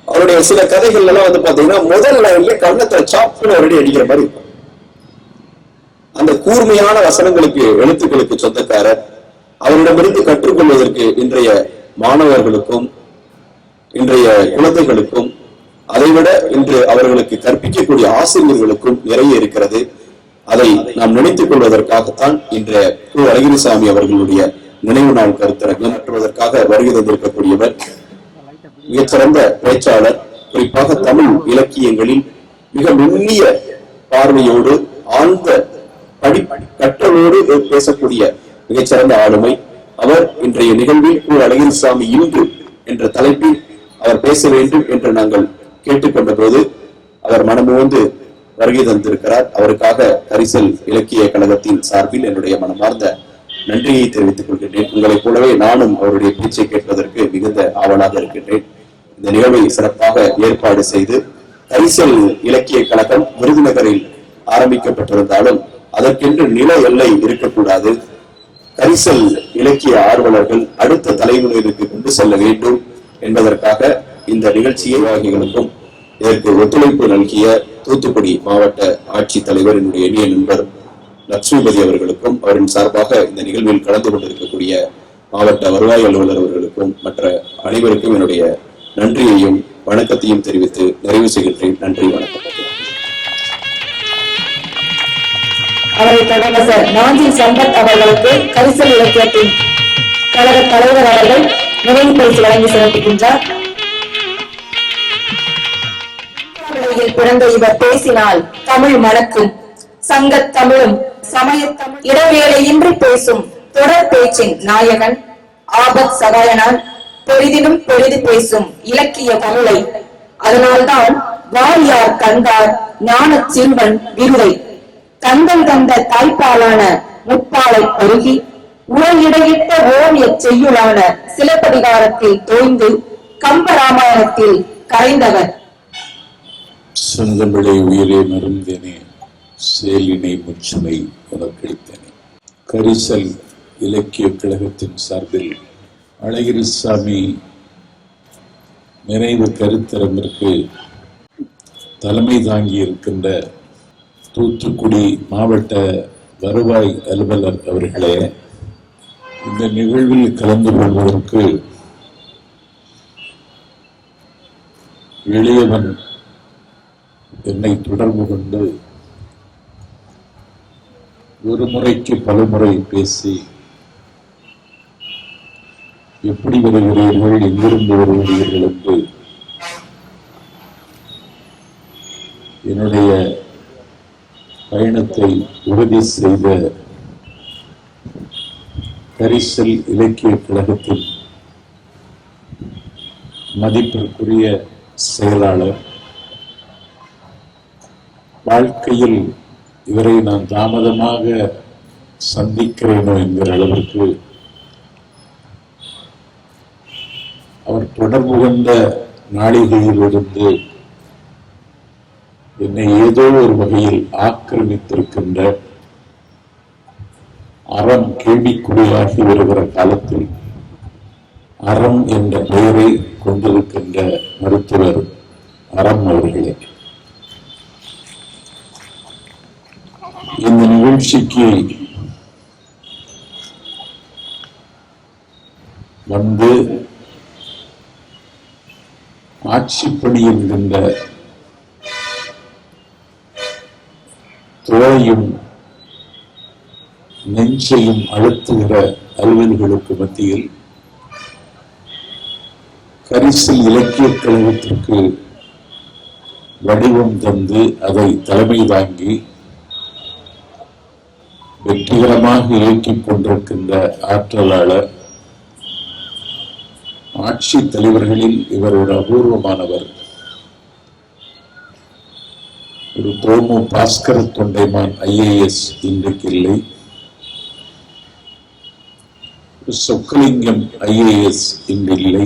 அவருடைய சில கதைகள் எல்லாம் வந்து பாத்தீங்கன்னா முதல் லைன்ல கண்ணத்தை சாப்புன்னு அவருடைய அடிக்கிற மாதிரி இருக்கும். அந்த கூர்மையான வசனங்களுக்கு, எழுத்துக்களுக்கு சொந்தக்காரர். அவரிடமிருந்து கற்றுக்கொள்வதற்கு இன்றைய மாணவர்களுக்கும் இன்றைய குழந்தைகளுக்கும் அதைவிட இன்று அவர்களுக்கு கற்பிக்கக்கூடிய ஆசிரியர்களுக்கும் நிறைய இருக்கிறது. அதை நாம் நினைத்துக் கொள்வதற்காகத்தான் இன்றைய கு. அழகிரிசாமி அவர்களுடைய நினைவு நாள் கருத்தரங்கம் நடத்துவதற்காக வருகை தந்திருக்கக்கூடியவர். மிகச்சிறந்த பேச்சாளர். குறிப்பாக தமிழ் இலக்கியங்களில் மிக நுண்ணிய பார்வையோடு, ஆழ்ந்த கற்றலோடு பேசக்கூடிய மிகச்சிறந்த ஆளுமை அவர். இன்றைய நிகழ்வில் கு. அழகிரிசாமி இன்று என்ற தலைப்பில் அவர் பேச வேண்டும் என்று நாங்கள் கேட்டுக்கொண்ட போது அவர் மனமுவந்து வருகை தந்திருக்கிறார். அவருக்காக கரிசல் இலக்கிய கழகத்தின் சார்பில் என்னுடைய மனமார்ந்த நன்றியை தெரிவித்துக் கொள்கின்றேன். உங்களைப் போலவே நானும் அவருடைய பேச்சை கேட்பதற்கு மிகுந்த ஆவலாக இருக்கின்றேன். இந்த நிகழ்வை சிறப்பாக ஏற்பாடு செய்து கரிசல் இலக்கிய கழகம் விருதுநகரில் ஆரம்பிக்கப்பட்டிருந்தாலும் அதற்கென்று நில எல்லை இருக்கக்கூடாது. கரிசல் இலக்கிய ஆர்வலர்கள் அடுத்த தலைமுறைகளுக்கு கொண்டு செல்ல வேண்டும் என்பதற்காக இந்த நிகழ்ச்சியை நிர்வாகிகளுக்கும் இதற்கு ஒத்துழைப்பு நல்கிய தூத்துக்குடி மாவட்ட ஆட்சித்தலைவர் என்னுடைய இனிய நண்பர் லட்சுமிபதி அவர்களுக்கும், அவரின் சார்பாக இந்த நிகழ்வில் கலந்து கொண்டிருக்கக்கூடிய மாவட்ட வருவாய் அலுவலர் அவர்களுக்கும் மற்ற அனைவருக்கும் என்னுடைய நன்றியையும் வணக்கத்தையும் தெரிவித்து நிறைவு செய்கின்றேன். நன்றி, வணக்கம்.
அவரை தொடர்ந்த சார் நாஞ்சி சம்பத் அவர்களுக்கு கரிசல் இலக்கியத்தின் கழக தலைவர் அவர்கள் நினைவு பரிசு வழங்கி சிறப்பிக்கின்றார். பிறந்த இவர் பேசினால் தமிழ் மணக்கும், சங்கத் தமிழும் சமயத்தமிழ் இடைவேளையின்றி பேசும் தொடர் பேச்சின் நாயகன், ஆபத் சகாயனால் பெரிதிலும் பெரிது பேசும் இலக்கிய தமிழை. அதனால்தான் வாரியார் கண்டார் ஞான சிறுவன் விருதை கந்தன் தந்த தாய்ப்பாலான முப்பாலை பருகி உரையிடையிட்ட ஓவிய செய்யுளான சிலப்பதிகாரத்தில் தோய்ந்து கம்பராமாயணத்தில் கரைந்தவர்.
செந்தமிழை உயிரே மருந்தேனே, சேலினை முச்சுமை உனக்களித்தனே. கரிசல் இலக்கிய கழகத்தின் சார்பில் அழகிரிசாமி நினைவு கருத்தரங்கிற்கு தலைமை தாங்கி இருக்கின்ற தூத்துக்குடி மாவட்ட வருவாய் அலுவலர் அவர்களே, இந்த நிகழ்வில் கலந்து கொள்வதற்கு எளியவன் என்னை தொடர்பு கொண்டு ஒரு முறைக்கு பலமுறை பேசி, எப்படி வருகிறீர்கள், எங்கிருந்து வருகிறீர்கள் என்று என்னுடைய பயணத்தை உறுதி செய்த கரிசல் இலக்கிய கழகத்தின் மதிப்பிற்குரிய செயலாளர், வாழ்க்கையில் இவரை நான் தாமதமாக சந்திக்கிறேனோ என்கிற அளவிற்கு அவர் தொடர்பு கொண்ட நாளிகையிலிருந்து என்னை ஏதோ ஒரு வகையில் ஆக்கிரமித்திருக்கின்ற, அறம் கேள்விக்குறியாகி வருகிற காலத்தில் அறம் என்ற பெயரை கொண்டிருக்கின்ற மருத்துவர் அறம் அவர்களே, இந்த நிகழ்ச்சிக்கு வந்து ஆட்சிப்பணி என்கின்ற தோளையும் நெஞ்சையும் அழுத்துகிற அலுவல்களுக்கு மத்தியில் கரிசல் இலக்கிய கழகத்திற்கு வடிவம் தந்து அதை தலைமை தாங்கி வெற்றிகரமாக இயக்கிக் கொண்டிருக்கின்ற ஆற்றலாளர், ஆட்சி தலைவர்களில் இவர் ஒரு அபூர்வமானவர். ஒரு தோமு பாஸ்கர தொண்டைமான் IAS இன்றைக்கு இல்லை, சொக்கலிங்கம் IAS இன்று இல்லை.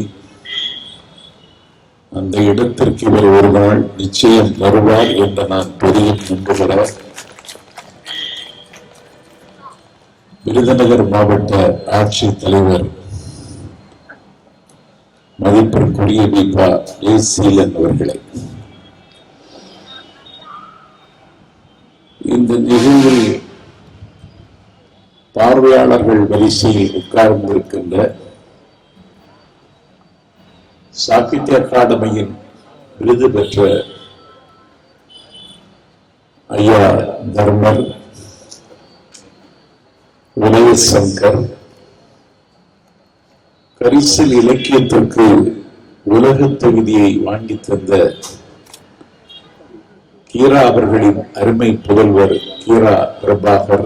அந்த இடத்திற்கு இவர் ஒரு நாள் நிச்சயம் வருவார் என்று நான் பெரியும் நம்புகிறார். விருதுநகர் மாவட்ட ஆட்சி தலைவர் மதிப்பிற்குரிய தீபா சீலன் அவர்களை, இந்த நிகழ்வில் பார்வையாளர்கள் வரிசையில் உட்கார்ந்திருக்கின்ற சாகித்ய அகாடமியின் விருது பெற்ற ஐயா தர்மர், உதயசங்கர், கரிசல் இலக்கியத்திற்கு உலக தகுதியை வாங்கி தந்த கீரா அவர்களின் அருமை புதல்வர் கீரா பிரபாகர்,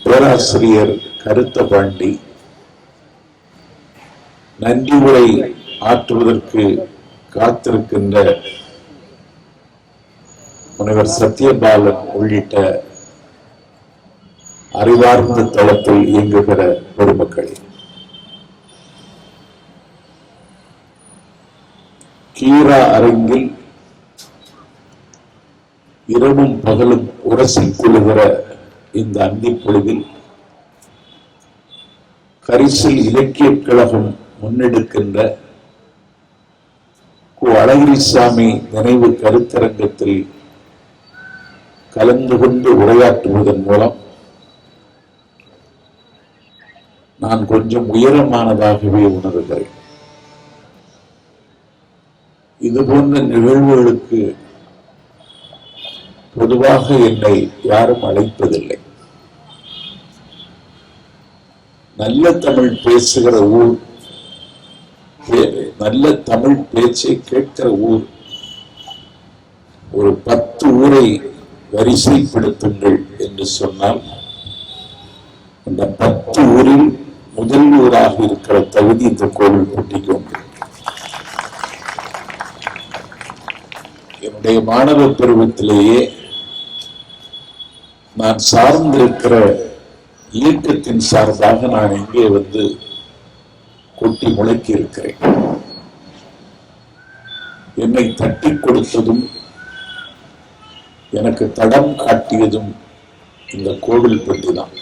பேராசிரியர் கருத்த பாண்டி, நன்றி உரை ஆற்றுவதற்கு காத்திருக்கின்ற முனைவர் சத்யபாலன் உள்ளிட்ட அறிவார்ந்த தளத்தில் இயங்குகிற பொதுமக்களே, கீரா அரங்கில் இரவும் பகலும் உரசிக் கொள்ளுகிற இந்த அந்தி பொழுதில் கரிசல் இலக்கிய கழகம் முன்னெடுக்கின்ற அழகிரிசாமி நினைவு கருத்தரங்கத்தில் கலந்து கொண்டு உரையாற்றுவதன் மூலம் நான் கொஞ்சம் உயரமானதாகவே உணர்கிறேன். இது போன்ற நிகழ்வுகளுக்கு பொதுவாக என்னை யாரும் அழைப்பதில்லை. நல்ல தமிழ் பேசுகிற ஊர், நல்ல தமிழ் பேச்சை கேட்கிற ஊர், ஒரு 10 ஊரை வரிசைப்படுத்துங்கள் என்று சொன்னால் அந்த 10 ஊரில் முதல் ஊராக இருக்கிற தகுதி இந்த கோவில்பட்டிக்கு உண்டு. என்னுடைய மாணவ பருவத்திலேயே நான் சார்ந்திருக்கிற இயக்கத்தின் சார்பாக நான் இங்கே வந்து கொட்டி முளைக்கி இருக்கிறேன். என்னை தட்டி கொடுத்ததும் எனக்கு தடம் காட்டியதும் இந்த கோவில்பட்டி தான்.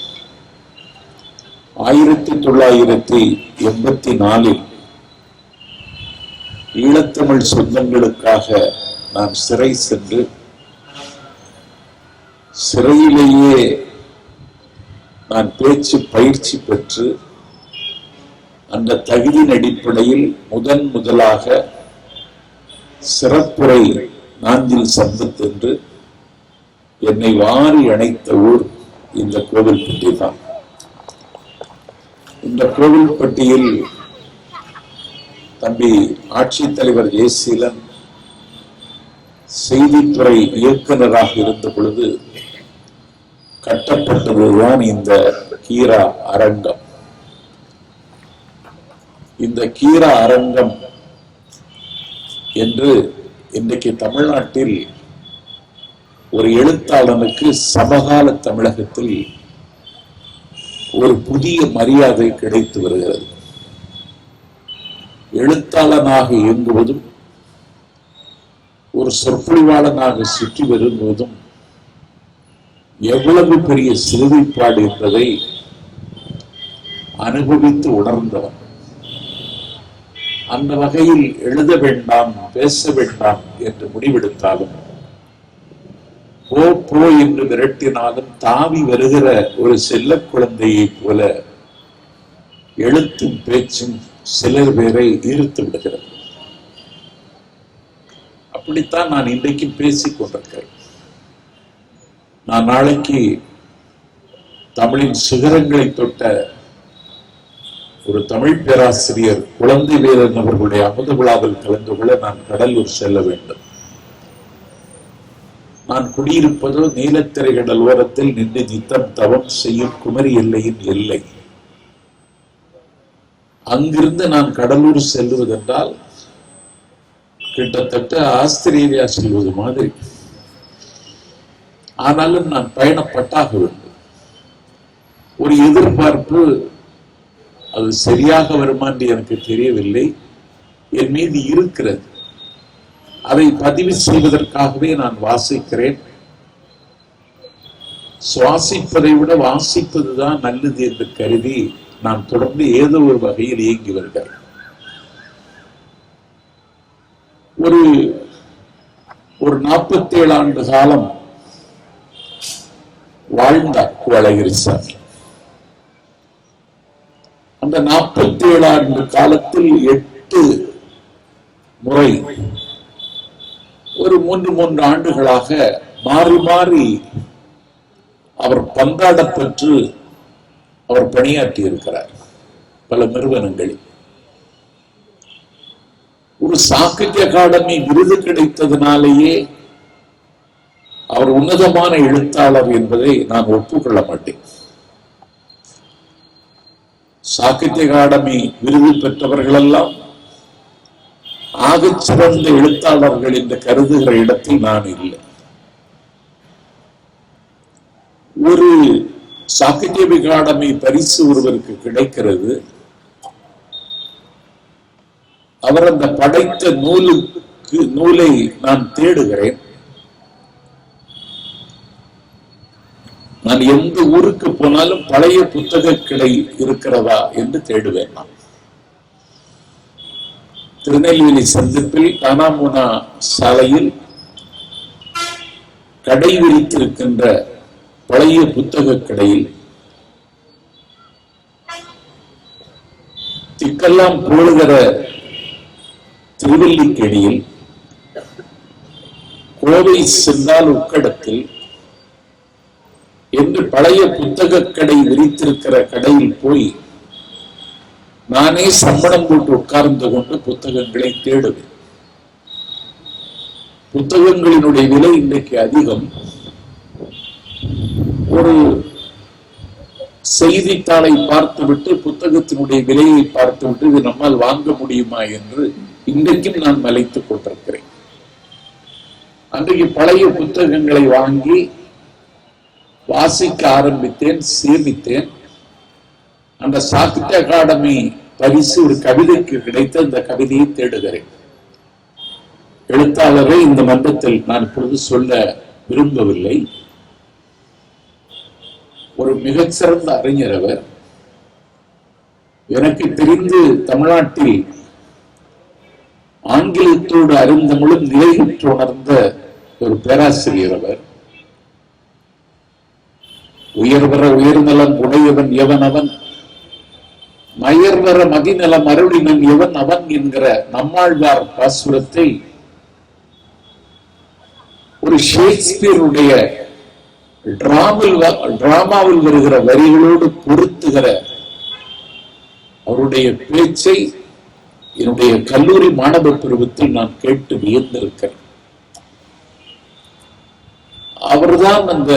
1984 ஈழத்தமிழ் சொந்தங்களுக்காக நான் சிறை சென்று சிறையிலேயே நான் பேச்சு பயிற்சி பெற்று அந்த தகுதியின் அடிப்படையில் முதலாக சிறப்புரை நாஞ்சில் சம்பத் என்று என்னை வாரி அணைத்த ஊர் இந்த கோவில்பட்டி தான். இந்த கோவில்பட்டியில் தம்பி ஆட்சித்தலைவர் ஜெயசீலன் செய்தித்துறை இயக்குநராக இருந்த பொழுது கட்டப்பட்டதுதான் இந்த கீரா அரங்கம். இந்த கீரா அரங்கம் என்று இன்றைக்கு தமிழ்நாட்டில் ஒரு எழுத்தாளனுக்கு சமகால தமிழகத்தில் ஒரு புதிய மரியாதை கிடைத்து வருகிறது. எழுத்தாளனாக இயங்குவதும் ஒரு சொற்பொழிவாளனாக சுற்றி வரும்போதும் எவ்வளவு பெரிய சிறுமைப்பாடு என்பதை அனுபவித்து உணர்ந்தவன். அந்த வகையில் எழுத வேண்டாம், பேச வேண்டாம் என்று முடிவெடுத்தாலும், போ என்று விரட்டினாலும் தாவி வருகிற ஒரு செல்ல குழந்தையை போல எழுத்தும் பேச்சும் சிலர் பேரை ஈர்த்து விடுகிறது. அப்படித்தான் நான் இன்றைக்கு பேசிக் கொண்டிருக்கிறேன். நான் நாளைக்கு தமிழின் சிகரங்களை தொட்ட ஒரு தமிழ் பேராசிரியர் குழந்தை வீரன் அவர்களுடைய அமுத விழாவில் கலந்து கொள்ள நான் கடலூர் செல்ல வேண்டும். நான் குடியிருப்பதோ நீலத்திரை கடல் ஓரத்தில் நின்று நித்தம் தவம் செய்யும் குமரி எல்லையின் எல்லை. அங்கிருந்து நான் கடலூர் செல்வதென்றால் கிட்டத்தட்ட ஆஸ்திரேலியா செல்வது மாதிரி. ஆனாலும் நான் பயணப்பட்டாக வேண்டும். ஒரு எதிர்பார்ப்பு, அது சரியாக வருமா என்று எனக்கு தெரியவில்லை, என் மீது இருக்கிறது. அதை பதிவு செய்வதற்காகவே நான் வாசிக்கிறேன். சுவாசிப்பதை விட வாசிப்பதுதான் நல்லது என்று கருதி நான் தொடர்ந்து ஏதோ ஒரு வகையில் இயங்கி வருகிறேன். ஒரு 47 ஆண்டு காலம் வாழ்ந்தார் அழகிரிசாமி. அந்த 47 ஆண்டு காலத்தில் 8 முறை ஒரு 3 ஆண்டுகளாக மாறி மாறி அவர் பந்தாடப்பெற்று அவர் பணியாற்றி இருக்கிறார் பல நிறுவனங்களில். ஒரு சாகித்ய அகாடமி விருது கிடைத்ததனாலேயே அவர் உன்னதமான எழுத்தாளர் என்பதை நான் ஒப்புக்கொள்ள மாட்டேன். சாகித்ய அகாடமி விருது பெற்றவர்கள் எல்லாம் ஆகச் சிறந்த எழுத்தாளர்கள் என்று கருதுகிற இடத்தில் நான் இல்லை. ஒரு சாகித்ய அகாடமி பரிசு ஒருவருக்கு கிடைக்கிறது, அவர் அந்த படைத்த நூலை நான் தேடுகிறேன். நான் எந்த ஊருக்கு போனாலும் பழைய புத்தக கடை இருக்கிறதா என்று தேடுவேன். நான் திருநெல்வேலி சந்திப்பில் கானாமுனா சாலையில் கடை விரித்திருக்கின்ற பழைய புத்தக கடையில் திக்கெல்லாம் போடுகிற திருவல்லிக்கேணியில் கோவை சென்றால் உக்கடத்தில் என்று பழைய புத்தக கடை விரித்திருக்கிற கடையில் போய் நானே சம்பளம் போட்டு உட்கார்ந்து கொண்டு புத்தகங்களை தேடுவேன். புத்தகங்களினுடைய விலை இன்றைக்கு அதிகம். ஒரு செய்தித்தாளை பார்த்துவிட்டு புத்தகத்தினுடைய விலையை பார்த்துவிட்டு இது நம்மால் வாங்க முடியுமா என்று இன்றைக்கும் நான் மலைத்துக் கொண்டிருக்கிறேன். அன்றைக்கு பழைய புத்தகங்களை வாங்கி வாசிக்க ஆரம்பித்தேன், சேமித்தேன். அந்த சாகித்ய அகாடமி பரிசு ஒரு கவிதைக்கு கிடைத்த அந்த கவிதையை தேடுகிறேன். எழுத்தாளரை இந்த மன்றத்தில் நான் இப்பொழுது சொல்ல விரும்பவில்லை. ஒரு மிகச்சிறந்த அறிஞர் அவர். எனக்கு தெரிந்து தமிழ்நாட்டில் ஆங்கிலத்தோடு அறிந்தமிழும் நிலையுற்று உணர்ந்த ஒரு பேராசிரியர் அவர். உயர்வர உயர்நலம் உடையவன் எவன் அவன், மயர்வர மதிநலம் அருளினன் எவன் அவன் என்கிற நம்மாழ்வார் பாசுரத்தை ஒரு ஷேக்ஸ்பியருடைய டிராமாவில் வருகிற வரிகளோடு பொருத்துகிற அவருடைய பேச்சை என்னுடைய கல்லூரி மாணவ பருவத்தில் நான் கேட்டு வியந்திருக்கிறேன். அவர்தான் அந்த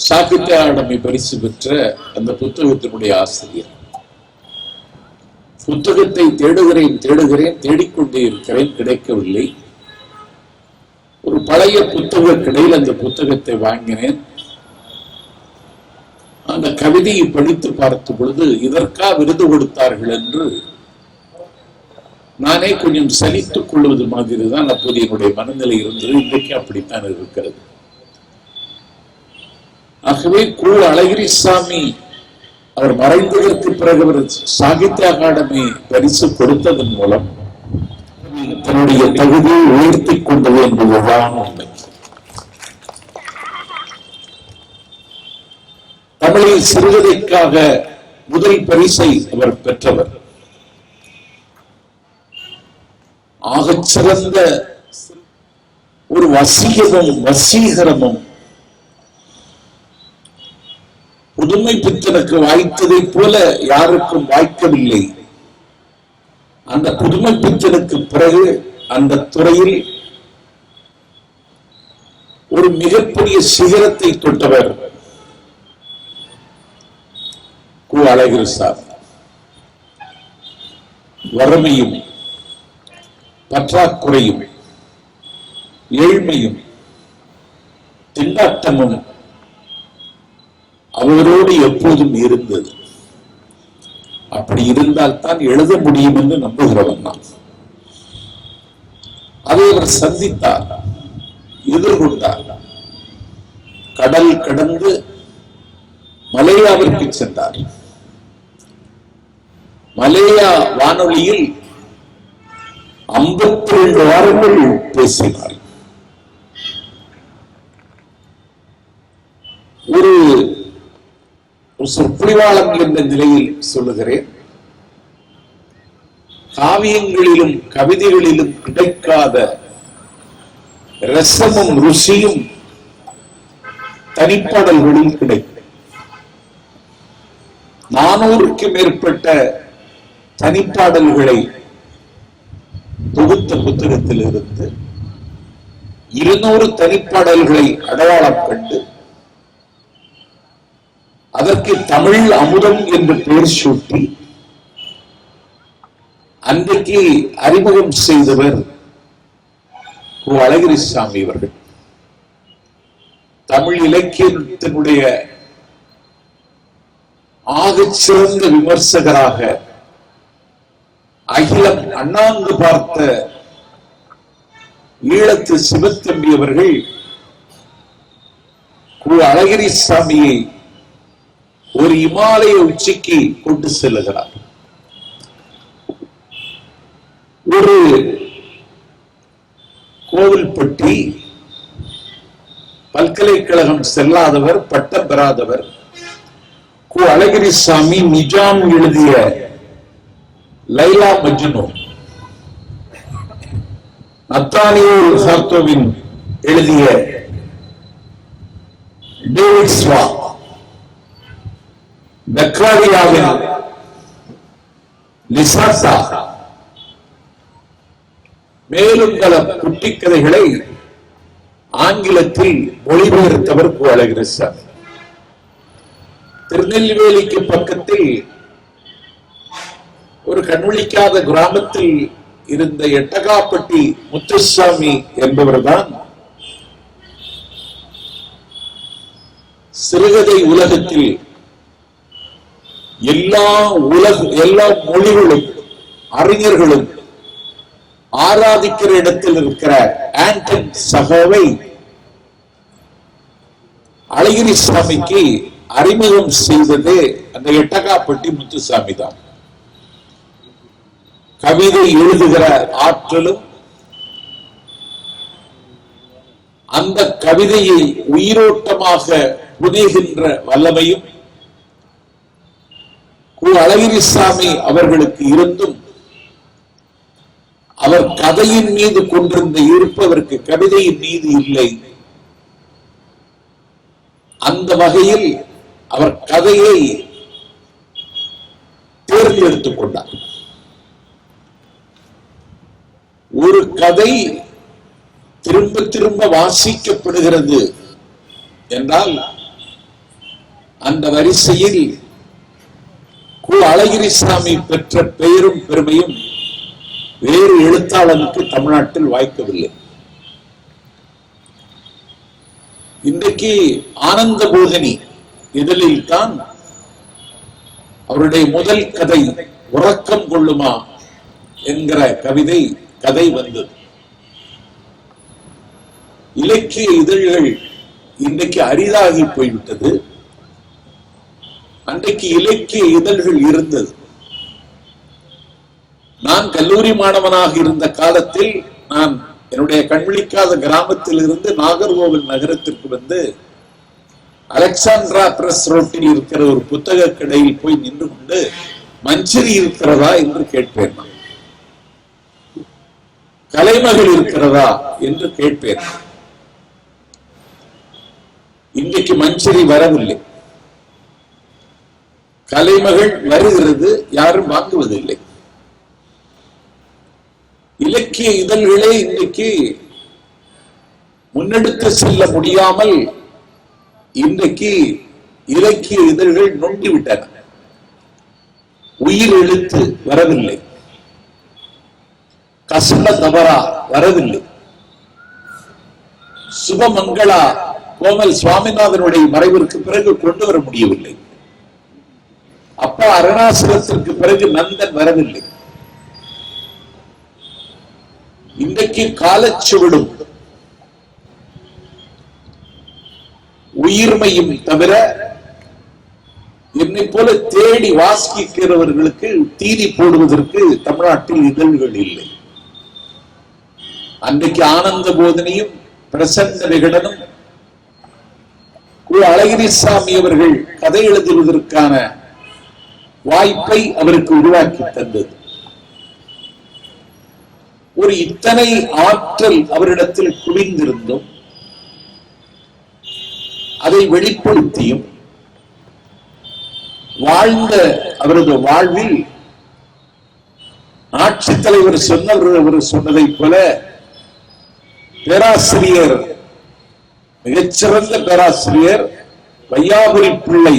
சாகித்ய அகாடமி பரிசு பெற்ற அந்த புத்தகத்தினுடைய ஆசிரியர். புத்தகத்தை தேடுகிறேன் தேடிக்கொண்டே இருக்கிறேன், கிடைக்கவில்லை. ஒரு பழைய புத்தக கடையில் அந்த புத்தகத்தை வாங்கினேன். அந்த கவிதையை படித்து பார்த்த பொழுது இதற்கா விருது கொடுத்தார்கள் என்று நானே கொஞ்சம் சலித்துக் கொள்வது மாதிரி தான் அப்போது என்னுடைய மனநிலை இருந்தது. இன்றைக்கு அப்படித்தான் இருக்கிறது. ஆகவே கு. அழகிரிசாமி அவர் மறைந்ததற்கு பிறகு அவர் சாகித்ய அகாடமி பரிசு கொடுத்ததன் மூலம் தன்னுடைய தகுதியை உயர்த்திக் கொண்டது என்பதுதான் உண்மை. தமிழில் சிறுகதைக்காக முதல் பரிசை அவர் பெற்றவர். ஆகச்சிறந்த ஒரு வசீகரமும் புதுமை பித்தனுக்கு வாய்த்ததை போல யாருக்கும் வாய்க்கவில்லை. அந்த புதுமை பித்தனுக்கு பிறகு அந்த துறையில் ஒரு மிகப்பெரிய சிகரத்தை தொட்டவர் கு. அழகிரிசாமி. வறுமையும் பற்றாக்குறையும் ஏழ்மையும் திண்டாட்டமும் அவரோடு எப்போதும் இருந்தது. அப்படி இருந்தால் தான் எழுத முடியும் என்று நம்புகிறவன் நான். அதை அவர் சந்தித்தார், எதிர்கொண்டார். கடல் கடந்து மலேயாவிற்கு சென்றார். மலேயா வானொலியில் 52 வாரங்கள் பேசினார். ஒரு சொற்பொழிவாளன் என்ற நிலையில் சொல்லுகிறேன். காவியங்களிலும் கவிதைகளிலும் கிடைக்காத ரசமும் ருசியும் தனிப்பாடல்களில் கிடைக்கும். 400க்கும் மேற்பட்ட தனிப்பாடல்களை தொகுத்த புத்தகத்தில் இருந்து 200 தனிப்பாடல்களை அடையாளம் கண்டு அதற்கு தமிழ் அமுதம் என்று பெயர் சூட்டி அன்றைக்கு அறிமுகம் செய்தவர் கு. அழகிரிசாமி அவர்கள். தமிழ் இலக்கியத்தினுடைய ஆகச் சிறந்த விமர்சகராக அகிலம் அண்ணாந்து பார்த்த ஈழத்து சிவத்தம்பி அவர்கள் கு. அழகிரிசாமியை ஒரு இமாலய உச்சிக்கு கொண்டு செல்லுகிறார். ஒரு கோவில்பட்டி பல்கலைக்கழகம் செல்லாதவர், பட்டம் பெறாதவர் கு. அழகிரிசாமி நிஜாம் எழுதிய லைலா மஜ்னு, நத்தானியல் ஹார்த்தோவின் எழுதிய டேவிட் ஸ்வா, பெக்ராரியாவின் லிசாசா, மேலும் பல குட்டி கதைகளை ஆங்கிலத்தில் மொழிபெயர்த்தவர் கு. அழகிரிசாமி. திருநெல்வேலிக்கு பக்கத்தில் ஒரு கண்விழிக்காத கிராமத்தில் இருந்த எட்டகாப்பட்டி முத்துசாமி என்பவர்தான் சிறுகதை உலகத்தில் எல்லா மொழிகளும் அறிஞர்களும் ஆராதிக்கிற இடத்தில் இருக்கிற ஆண்டன் சகோவை அழகிரிசாமிக்கு அறிமுகம் செய்ததே அந்த எட்டகாப்பட்டி முத்துசாமி தான். கவிதை எழுதுகிற ஆற்றலும் அந்த கவிதையை உயிரோட்டமாக புனைகின்ற வல்லமையும் கு. அழகிரிசாமி அவர்களுக்கு இருந்தும் அவர் கதையின் மீது கொண்டிருந்த ஈர்ப்பு அவருக்கு கவிதையின் மீது இல்லை. அந்த வகையில் அவர் கதையை தேர்ந்தெடுத்துக் கொண்டார். ஒரு கதை திரும்ப திரும்ப வாசிக்கப்படுகிறது என்றால் அந்த வரிசையில் கு. அழகிரிசாமி பெற்ற பெயரும் பெருமையும் வேறு எழுத்தாளனுக்கு தமிழ்நாட்டில் வாய்க்கவில்லை. இன்றைக்கு ஆனந்த போதினி இதழில் தான் அவருடைய முதல் கதை உறக்கம் கொள்ளுமா என்கிற கதை வந்தது. இலக்கிய இதழ்கள் இன்றைக்கு அரிதாகி போய்விட்டது. அன்றைக்கு இலக்கிய இதழ்கள் இருந்தது. நான் கல்லூரி மாணவனாக இருந்த காலத்தில் நான் என்னுடைய கண்விழிக்காத கிராமத்தில் இருந்து நாகர்கோவில் நகரத்திற்கு வந்து அலெக்சாண்ட்ரா பிரஸ் ரோட்டில் இருக்கிற ஒரு புத்தக கடையில் போய் நின்று கொண்டு மஞ்சரி இருக்கிறதா என்று கேட்பேன். கலைமகள் இருக்கிறதா என்று கேட்பேன். இன்றைக்கு மஞ்சரி வரவில்லை. கலைமகள் வருகிறது, யாரும் வாங்குவதில்லை. இலக்கிய இதழ்களே இன்றைக்கு முன்னெடுத்து செல்ல முடியாமல் இன்றைக்கு இலக்கிய இதழ்கள் நொண்டிவிட்டன. உயிர் எழுத்து வரவில்லை, கசல தவறா வரவில்லை, சுபமங்களா கோமல் சுவாமிநாதனுடைய மறைவிற்கு பிறகு கொண்டு வர முடியவில்லை, அப்பா அருணாசலத்திற்கு பிறகு நந்தன் வரவில்லை. இன்றைக்கு காலச்சுவடும் உயிர்மையும் தவிர என்னை போல தேடி வாசிக்கிறவர்களுக்கு தீனி போடுவதற்கு தமிழ்நாட்டில் இதழ்கள் இல்லை. அன்றைக்கு ஆனந்த போதனையும் பிரசன்ன விகடனும் கு. அழகிரிசாமி அவர்கள் கதை எழுதுவதற்கான வாய்ப்பை அவருக்கு உருவாக்கி தந்தது. ஒரு இத்தனை ஆற்றல் அவரிடத்தில் குவிந்திருந்தும் அதை வெளிப்படுத்தியும் வாழ்ந்த அவரது வாழ்வில் ஆட்சித் தலைவர் சொன்னதை போல பேராசிரியர், மிகச்சிறந்த பேராசிரியர் வையாபுரி பிள்ளை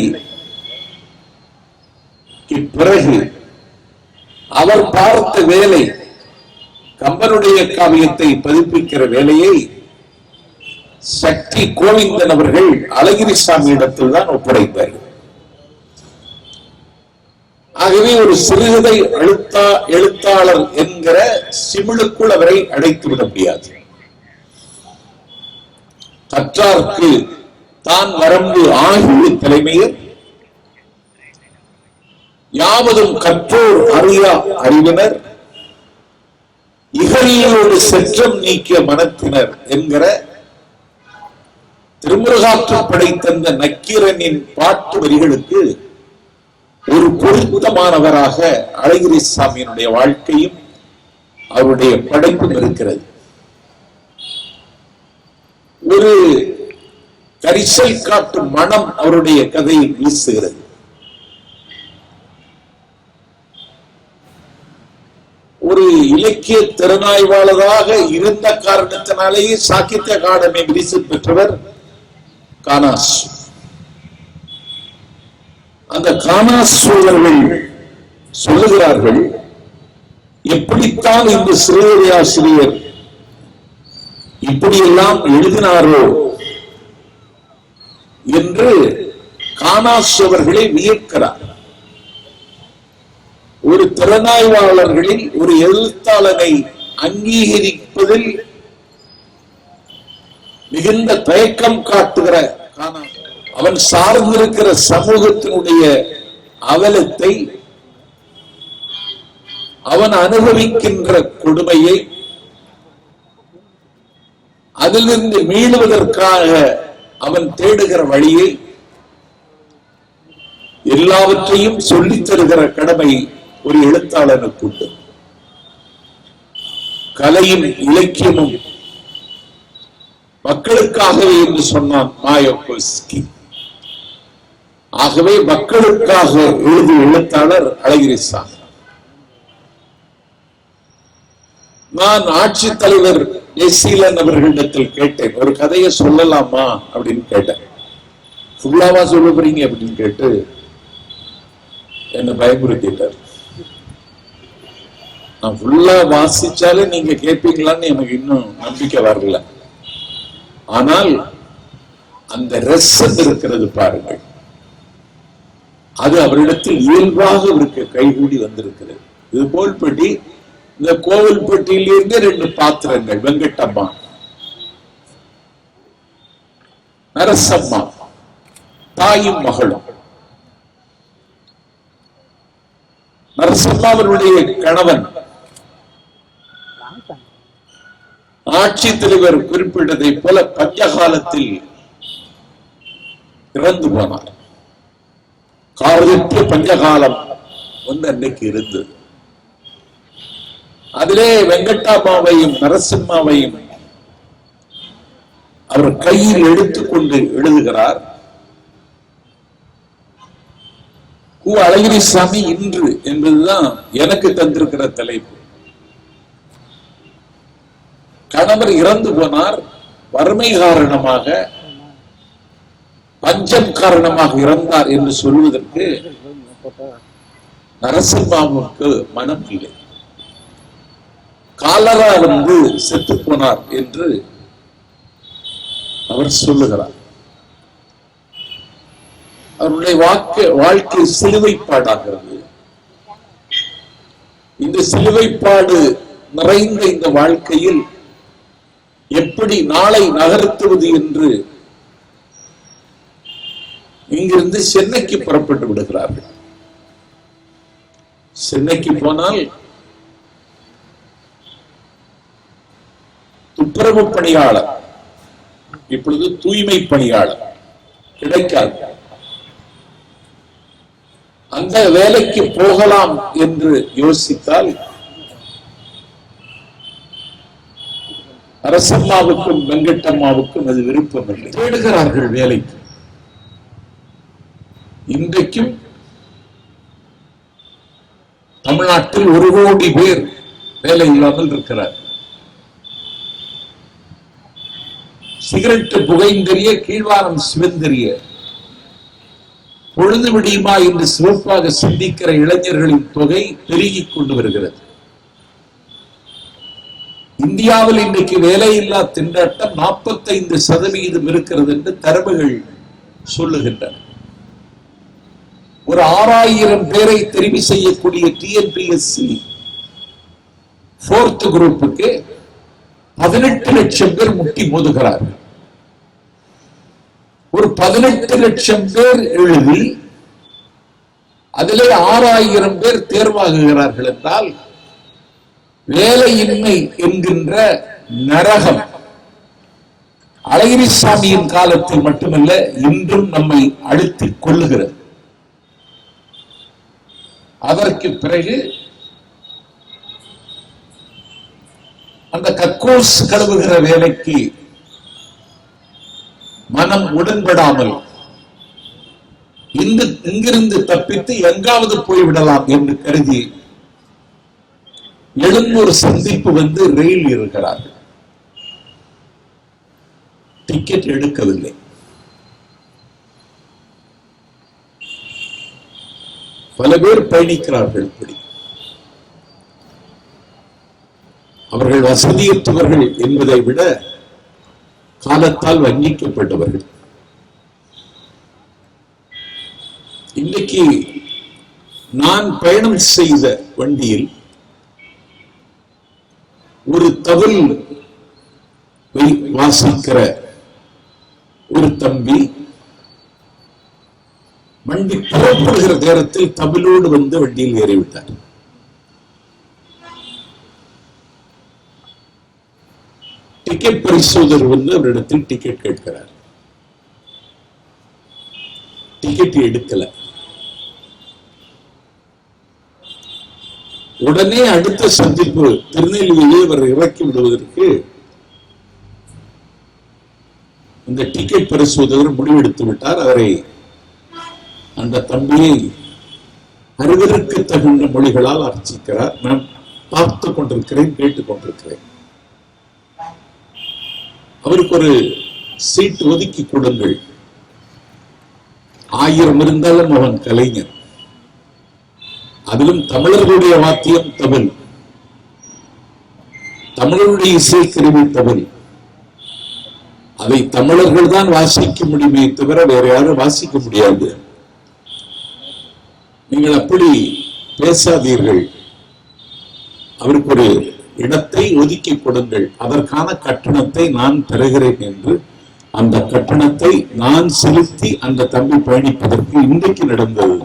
பிறகு அவர் பார்த்த வேலை, கம்பனுடைய காவியத்தை பதிப்பிக்கிற வேலையை சக்தி கோவிந்தன் அவர்கள் அழகிரிசாமி இடத்தில் தான் ஒப்படைத்தார்கள். ஆகவே ஒரு சிறுகதை எழுத்தாளர் என்கிற சிமிழுக்குள் அவரை அடைத்துவிட முடியாது. கற்றார்க்கு தான் வரம்பு ஆகிய தலைமையில் யாவதும் கற்றோர் அறியா அறிவினர், இகழியோடு செற்றம் நீக்கிய மனத்தினர் என்கிற திருமுருகாற்று படைத்த நக்கீரனின் பாட்டு வரிகளுக்கு ஒரு பொருத்தமானவராக அழகிரிசாமியினுடைய வாழ்க்கையும் அவருடைய படைப்பும் இருக்கிறது. ஒரு கரிசல் காட்டும் மனம் அவருடைய கதையில் வீசுகிறது. ஒரு இலக்கிய திறனாய்வாளராக இருந்த காரணத்தினாலேயே சாகித்ய அகாடமி விருது பெற்றவர் கானாஸ். அந்த கானாஸ் சோழர்கள் சொல்லுகிறார்கள், எப்படித்தான் இந்த சிறுகதை ஆசிரியர் இப்படியெல்லாம் எழுதினாரோ என்று கானாஸ் அவர்களை வியக்கிறார். ஒரு திறனாய்வாளர்களில் ஒரு எழுத்தாளனை அங்கீகரிப்பதில் மிகுந்த தயக்கம் காட்டுகிற கானாஸ் அவன் சார்ந்திருக்கிற சமூகத்தினுடைய அவலத்தை, அவன் அனுபவிக்கின்ற கொடுமையை, அதிலிருந்து மீளுவதற்காக அவன் தேடுகிற வழியை எல்லாவற்றையும் சொல்லித் தருகிற கடமை ஒரு எழுத்தாளனுக்கு உண்டு. கலையும் இலக்கியமும் மக்களுக்காகவே என்று சொன்னான் மாயோகோஸ்கி. ஆகவே மக்களுக்காக எழுதிய எழுத்தாளர் அழகிரிசாமி. நான் ஆட்சித் தலைவர் எஸ்சீலன் அவர்களிடத்தில் கேட்டேன், ஒரு கதையை சொல்லலாமா அப்படின்னு கேட்டேன். ஃபுல்லாவா சொல்ல போறீங்க அப்படின்னு கேட்டு என்ன பயமுறுத்திட்டார். நான் ஃபுல்லா வாசிச்சாலே நீங்க கேட்பீங்களான்னு எனக்கு இன்னும் நம்பிக்கை வரல. ஆனால் அந்த ரசம் இருக்கிறது பாருங்கள், அது அவரிடத்தில் இயல்பாக அவருக்கு கைகூடி வந்திருக்கிறது. இது போல்பட்டி இந்த கோவில்பட்டியிலிருந்து 2 பாத்திரங்கள், வெங்கட்டம்மா நரசம்மா, தாயும் மகளும். நரசம்மாவனுடைய கணவன் ஆட்சித் தலைவர் குறிப்பிட்டதை போல பஞ்சகாலத்தில் இறந்து போனார். காலத்திற்கு பஞ்சகாலம் ஒன்று அன்னைக்கு இருந்தது. அதிலே வெங்கட்டாமாவையும் நரசிம்மாவையும் அவர் கையில் எடுத்துக்கொண்டு எழுதுகிறார். கு. அழகிரிசாமி இன்று என்பதுதான் எனக்கு தந்திருக்கிற தலைப்பு. கணவர் இறந்து போனார், வறுமை காரணமாக, பஞ்சம் காரணமாக இறந்தார் என்று சொல்வதற்கு நரசிம்மாவுக்கு மனம் இல்லை. காலரா வந்து செத்து போனார் என்று அவர் சொல்லுகிறார். அவருடைய வாழ்க்கை சிலுவைப்பாடாகிறது. இந்த சிலுவைப்பாடு நிறைந்த இந்த வாழ்க்கையில் எப்படி நாளை நகர்த்துவது என்று இங்கிருந்து சென்னைக்கு புறப்பட்டு விடுகிறார்கள். சென்னைக்கு போனால் துப்புரவு பணியாளர், இப்பொழுது தூய்மை பணியாளர் கிடைக்காது. அந்த வேலைக்கு போகலாம் என்று யோசித்தால் அரசம்மாவுக்கும் வெங்கட்டம்மாவுக்கும் அது விருப்பம் இல்லை. தேடுகிறார்கள் வேலைக்கு. இன்றைக்கும் தமிழ்நாட்டில் 1 கோடி பேர் வேலை இல்லாமல் இருக்கிறார். சிகரெட் புகைந்தெறிய, கீழ்வாரம் சிவந்தெறிய, பொழுது விடியுமா என்று சிறப்பாக சிந்திக்கிற இளைஞர்களின் தொகை பெருகிக் கொண்டு வருகிறது. இந்தியாவில் இன்றைக்கு வேலையில்லா திண்டாட்டம் 45% இருக்கிறது என்று தரவுகள் சொல்லுகின்றன. ஒரு 6000 பேரை தெரிவு செய்யக்கூடிய TNPSC 4th குரூப்புக்கு 18 லட்சம் பேர் முட்டி மோதுகிறார்கள். ஒரு 18 லட்சம் பேர் எழுதி அதிலே 6000 பேர் தேர்வாகுகிறார்கள் என்றால் வேலையின்மை என்கின்ற நரகம் அழகிரிசாமியின் காலத்தில் மட்டுமல்ல, இன்றும் நம்மை அழுத்திக் கொள்ளுகிறது. அதற்கு பிறகு அந்த கக்கூஸ் கழுவுகிற வேலைக்கு மனம் உடன்படாமல் இங்கிருந்து தப்பித்து எங்காவது போய்விடலாம் என்று கருதி எழும்பூர் சந்திப்பு வந்து ரயில் இருக்கிறார்கள். டிக்கெட் எடுக்கவில்லை. பல பேர் பயணிக்கிறார்கள். இப்படி அவர்கள் வசதியற்றவர்கள் என்பதை விட காலத்தால் வஞ்சிக்கப்பட்டவர்கள். இன்றைக்கு நான் பயணம் செய்த வண்டியில் ஒரு தவில் வாசிக்கிற ஒரு தம்பி வண்டி புறப்படுகிற நேரத்தில் தவிலோடு வந்து வண்டியில் ஏறிவிட்டார். டிக்கெட் பரிசோதகர் வந்து அவரிடத்தில் டிக்கெட் கேட்கிறார். டிக்கெட் எடுக்கல. உடனே அடுத்த சந்திப்பு திருநெல்வேலியை அவர் இறக்கி விடுவதற்கு இந்த டிக்கெட் பரிசோதகர் முடிவெடுத்து விட்டார். அவரை அந்த தம்பியை அறிவதற்கு தகுந்த மொழிகளால் அர்ச்சிக்கிறார். நான் பார்த்து கொண்டிருக்கிறேன், கேட்டுக் கொண்டிருக்கிறேன். அவருக்கு ஒரு சீட் ஒதுக்கி கொடுங்கள். 1000 இருந்தாலும் அவன் கலைஞர். அதிலும் தமிழர்களுடைய வாத்தியம் தமிழ், தமிழருடைய இசைக்கருவி தமிழ். அதை தமிழர்கள் தான் வாசிக்க முடியுமே தவிர வேற யாரும் வாசிக்க முடியாது. நீங்கள் அப்படி பேசாதீர்கள். அவருக்கு ஒரு இடத்தை ஒதுக்கி கொடுங்கள். அதற்கான கட்டணத்தை நான் தருகிறேன் என்று அந்த கட்டணத்தை நான் செலுத்தி அந்த தம்பி பயணிப்பதற்கு இன்றைக்கு நடந்தது.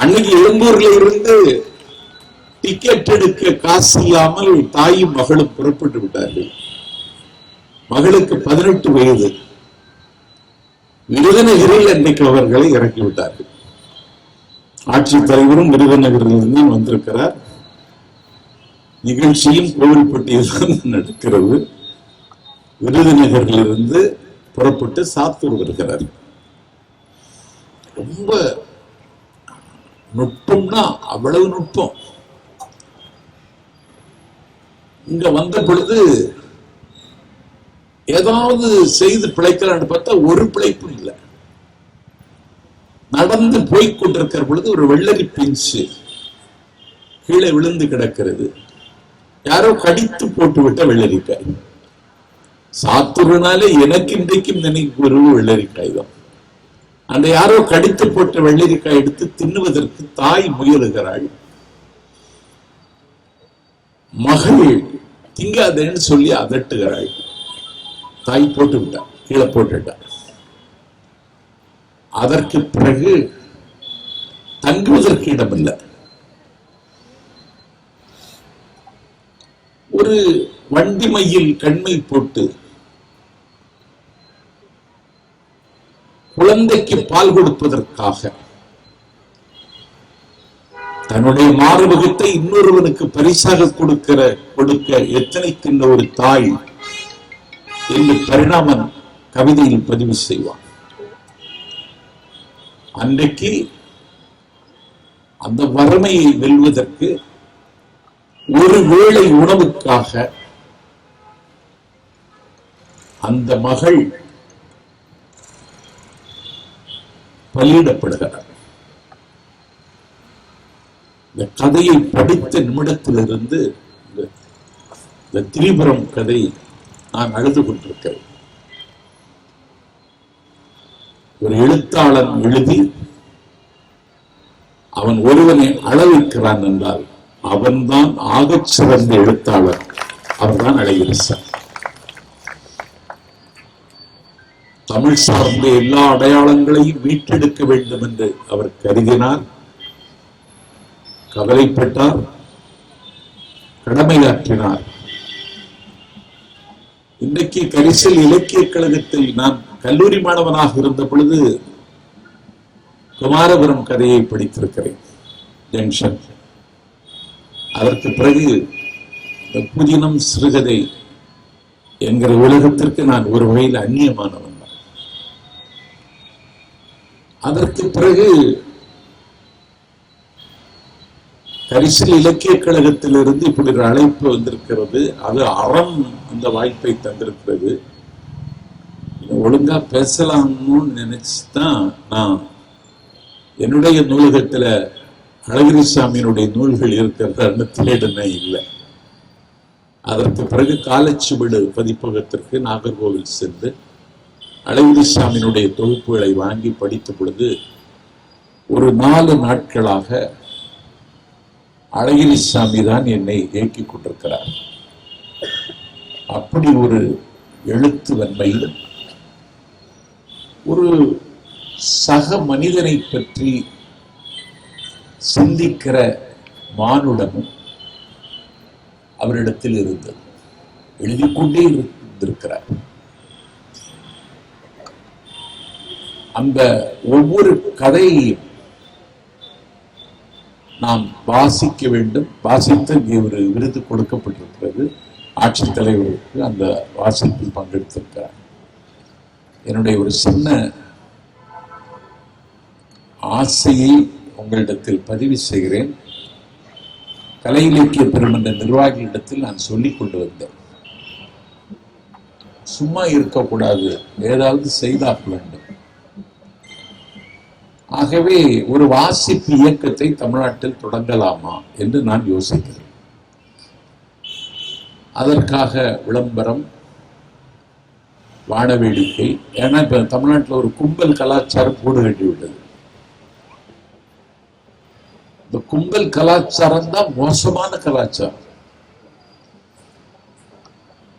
அன்னைக்கு எழும்பூர்ல இருந்து டிக்கெட் எடுக்க காசு இல்லாமல் தாயும் மகளும் புறப்பட்டு விட்டார்கள். மகளுக்கு 18 வயது. விருதுநகரில் அன்றைக்கு அவர்களை இறக்கிவிட்டார்கள். ஆட்சித்தலைவரும் விருதுநகரிலிருந்து வந்திருக்கிறார். நிகழ்ச்சியும் கோவில்பட்டியில் தான் நடக்கிறது. விருதுநகரிலிருந்து புறப்பட்டு சாத்தூர் வருகிறார். ரொம்ப நுட்பம்னா அவ்வளவு நுட்பம். இங்க வந்த பொழுது ஏதாவது செய்து பிழைக்கலான்னு பார்த்தா ஒரு பிழைப்பும் இல்லை. நடந்து போய் கொண்டிருக்கிற பொழுது ஒரு வெள்ளரி பிஞ்சு கீழே விழுந்து கிடக்கிறது. யாரோ கடித்து போட்டு விட்ட வெள்ளரிக்காய். சாத்துருனாலே எனக்கு இன்றைக்கும் நினைவு ஒரு வெள்ளரிக்காய் தான். அந்த யாரோ கடித்து போட்ட வெள்ளரிக்காய் எடுத்து தின்னுவதற்கு தாய் முயலுகிறாள். மகள் திங்காதேன்னு சொல்லி அதட்டுகிறாள். தாய் போட்டு விட்டார், கீழே போட்டுட்டார். அதற்கு பிறகு தங்குவதற்கு இடமில்லை. ஒரு வண்டி மையில் கண்மை போட்டு குழந்தைக்கு பால் கொடுப்பதற்காக தன்னுடைய மார்பகத்தை இன்னொருவனுக்கு பரிசாக கொடுக்க எத்தனைக்கின்ற ஒரு தாய் என்று பரிணாமன் கவிதையில் பதிவு செய்வான். அன்றைக்கு அந்த வறுமையை வெல்வதற்கு ஒரு வேளை உணவுக்காக அந்த மகள் பலியிடப்படுகிறார். இந்த கதையை படித்த நிமிடத்திலிருந்து இந்த திரிபுரம் கதை நான் அழுது கொண்டிருக்கிறேன். ஒரு எழுத்தாளன் எழுதி அவன் ஒருவனை அளவிக்கிறான் என்றால் அவன்தான் ஆகச் சிறந்த எழுத்தாளர். அவர்தான் அழகிரிசாமி. தமிழ் சார்ந்த எல்லா அடையாளங்களையும் மீட்டெடுக்க வேண்டும் என்று அவர் கருதினார், கவலைப்பட்டார், கடமையாற்றினார். இன்றைக்கு கரிசல் இலக்கிய கழகத்தில் நான் கல்லூரி மாணவனாக இருந்த பொழுது குமாரபுரம் கதையை படித்திருக்கிறேன், ஜங்ஷன். அதற்கு பிறகு புதினம் சிறுகதை என்கிற உலகத்திற்கு நான் ஒரு வகையில் அந்நியமானவன். அதற்கு பிறகு கரிசல் இலக்கிய கழகத்திலிருந்து இப்படி ஒரு அழைப்பு வந்திருக்கிறது. அது அறம் அந்த வாய்ப்பை தந்திருக்கிறது. ஒழுங்கா பேசலாம்னு நினைச்சுதான் நான் என்னுடைய நூலகத்துல அழகிரிசாமியினுடைய நூல்கள் இருக்கிறதான்னு தேடின இல்லை. அதற்கு பிறகு காலச்சுவடு பதிப்பகத்திற்கு நாகர்கோவில் சென்று அழகிரிசாமியினுடைய தொகுப்புகளை வாங்கி படித்த பொழுது ஒரு 4 நாட்களாக அழகிரிசாமி தான் என்னை இயக்கிக் கொண்டிருக்கிறார். அப்படி ஒரு எழுத்து வன்மையில் ஒரு சக மனிதனை பற்றி சிந்திக்கிற மானுடமும் அவரிடத்தில் இருந்தது. எழுதிக்கொண்டே இருந்திருக்கிறார். அந்த ஒவ்வொரு கதையையும் நாம் வாசிக்க வேண்டும். வாசித்து இங்கே ஒரு விருது கொடுக்கப்பட்டிருக்கிறது ஆட்சித்தலைவருக்கு, அந்த வாசிப்பில் பங்கெடுத்திருக்கிறார். என்னுடைய ஒரு சின்ன ஆசையை உங்களிடத்தில் பதிவு செய்கிறேன். கலை இலக்கிய பெருமன்ற நிர்வாகிகளிடத்தில் நான் சொல்லிக் கொண்டு வந்தேன், சும்மா இருக்கக்கூடாது, ஏதாவது செய்தாக வேண்டும். ஆகவே ஒரு வாசிப்பு இயக்கத்தை தமிழ்நாட்டில் தொடங்கலாமா என்று நான் யோசிக்கிறேன். அதற்காக விளம்பரம், வான வேடிக்கை, ஏன்னா இப்ப தமிழ்நாட்டில் ஒரு கும்பல் கலாச்சாரம் கூடு கட்டிவிட்டது. இந்த கும்பல் கலாச்சாரம் தான் மோசமான கலாச்சாரம்.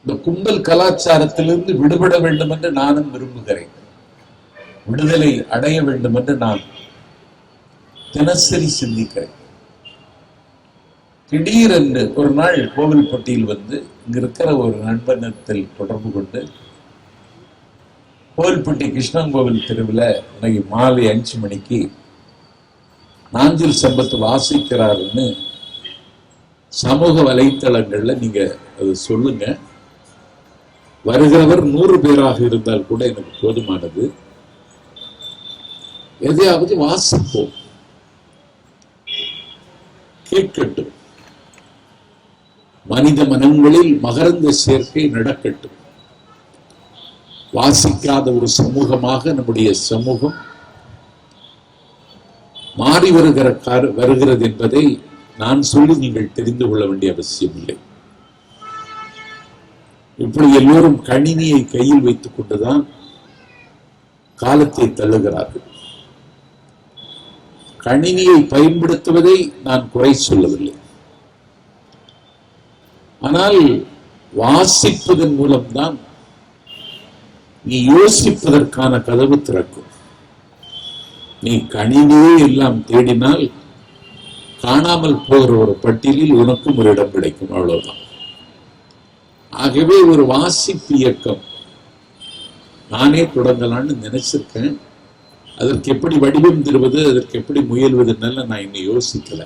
இந்த கும்பல் கலாச்சாரத்திலிருந்து விடுபட வேண்டும் என்று நானும் விரும்புகிறேன். விடுதலை அடைய வேண்டும் என்று நான் தினசரி சிந்திக்கிறேன். திடீரென்று ஒரு நாள் கோவில்பட்டியில் வந்து இங்க இருக்கிற ஒரு நண்பனத்தில் தொடர்பு கொண்டு, கோவில்பட்டி கிருஷ்ணங்கோவில் தெருவில் இன்னைக்கு மாலை 5 மணிக்கு நாஞ்சில் சம்பத் வாசிக்கிறாருன்னு சமூக வலைத்தளங்கள்ல நீங்க அது சொல்லுங்க. வருகிறவர் 100 பேராக இருந்தால் கூட எனக்கு போதுமானது. எதையாவது வாசிப்போம், கேட்கட்டும், மனித மனங்களில் மகரந்த சேர்க்கை நடக்கட்டும். வாசிக்காத ஒரு சமூகமாக நம்முடைய சமூகம் மாறி வருகிறது என்பதை நான் சொல்லி நீங்கள் தெரிந்து கொள்ள வேண்டிய அவசியம் இல்லை. இப்படி எல்லோரும் கணினியை கையில் வைத்துக் கொண்டுதான் காலத்தை தள்ளுகிறார்கள். கணினியை பயன்படுத்துவதை நான் குறை சொல்லவில்லை, ஆனால் வாசிப்பதன் மூலம்தான் நீ யோசிப்பதற்கான கதவு திறக்கும். நீ கணினியே எல்லாம் தேடினால் காணாமல் போகிற ஒரு பட்டியலில் உனக்கும் ஒரு இடம் கிடைக்கும், அவ்வளவுதான். ஆகவே ஒரு வாசிப்பு இயக்கம் நானே தொடங்கலான்னு நினைச்சிருக்கேன். அதற்கு எப்படி வடிவம் தருவது, அதற்கு எப்படி முயல்வதுனால நான் இன்னும் யோசிக்கல.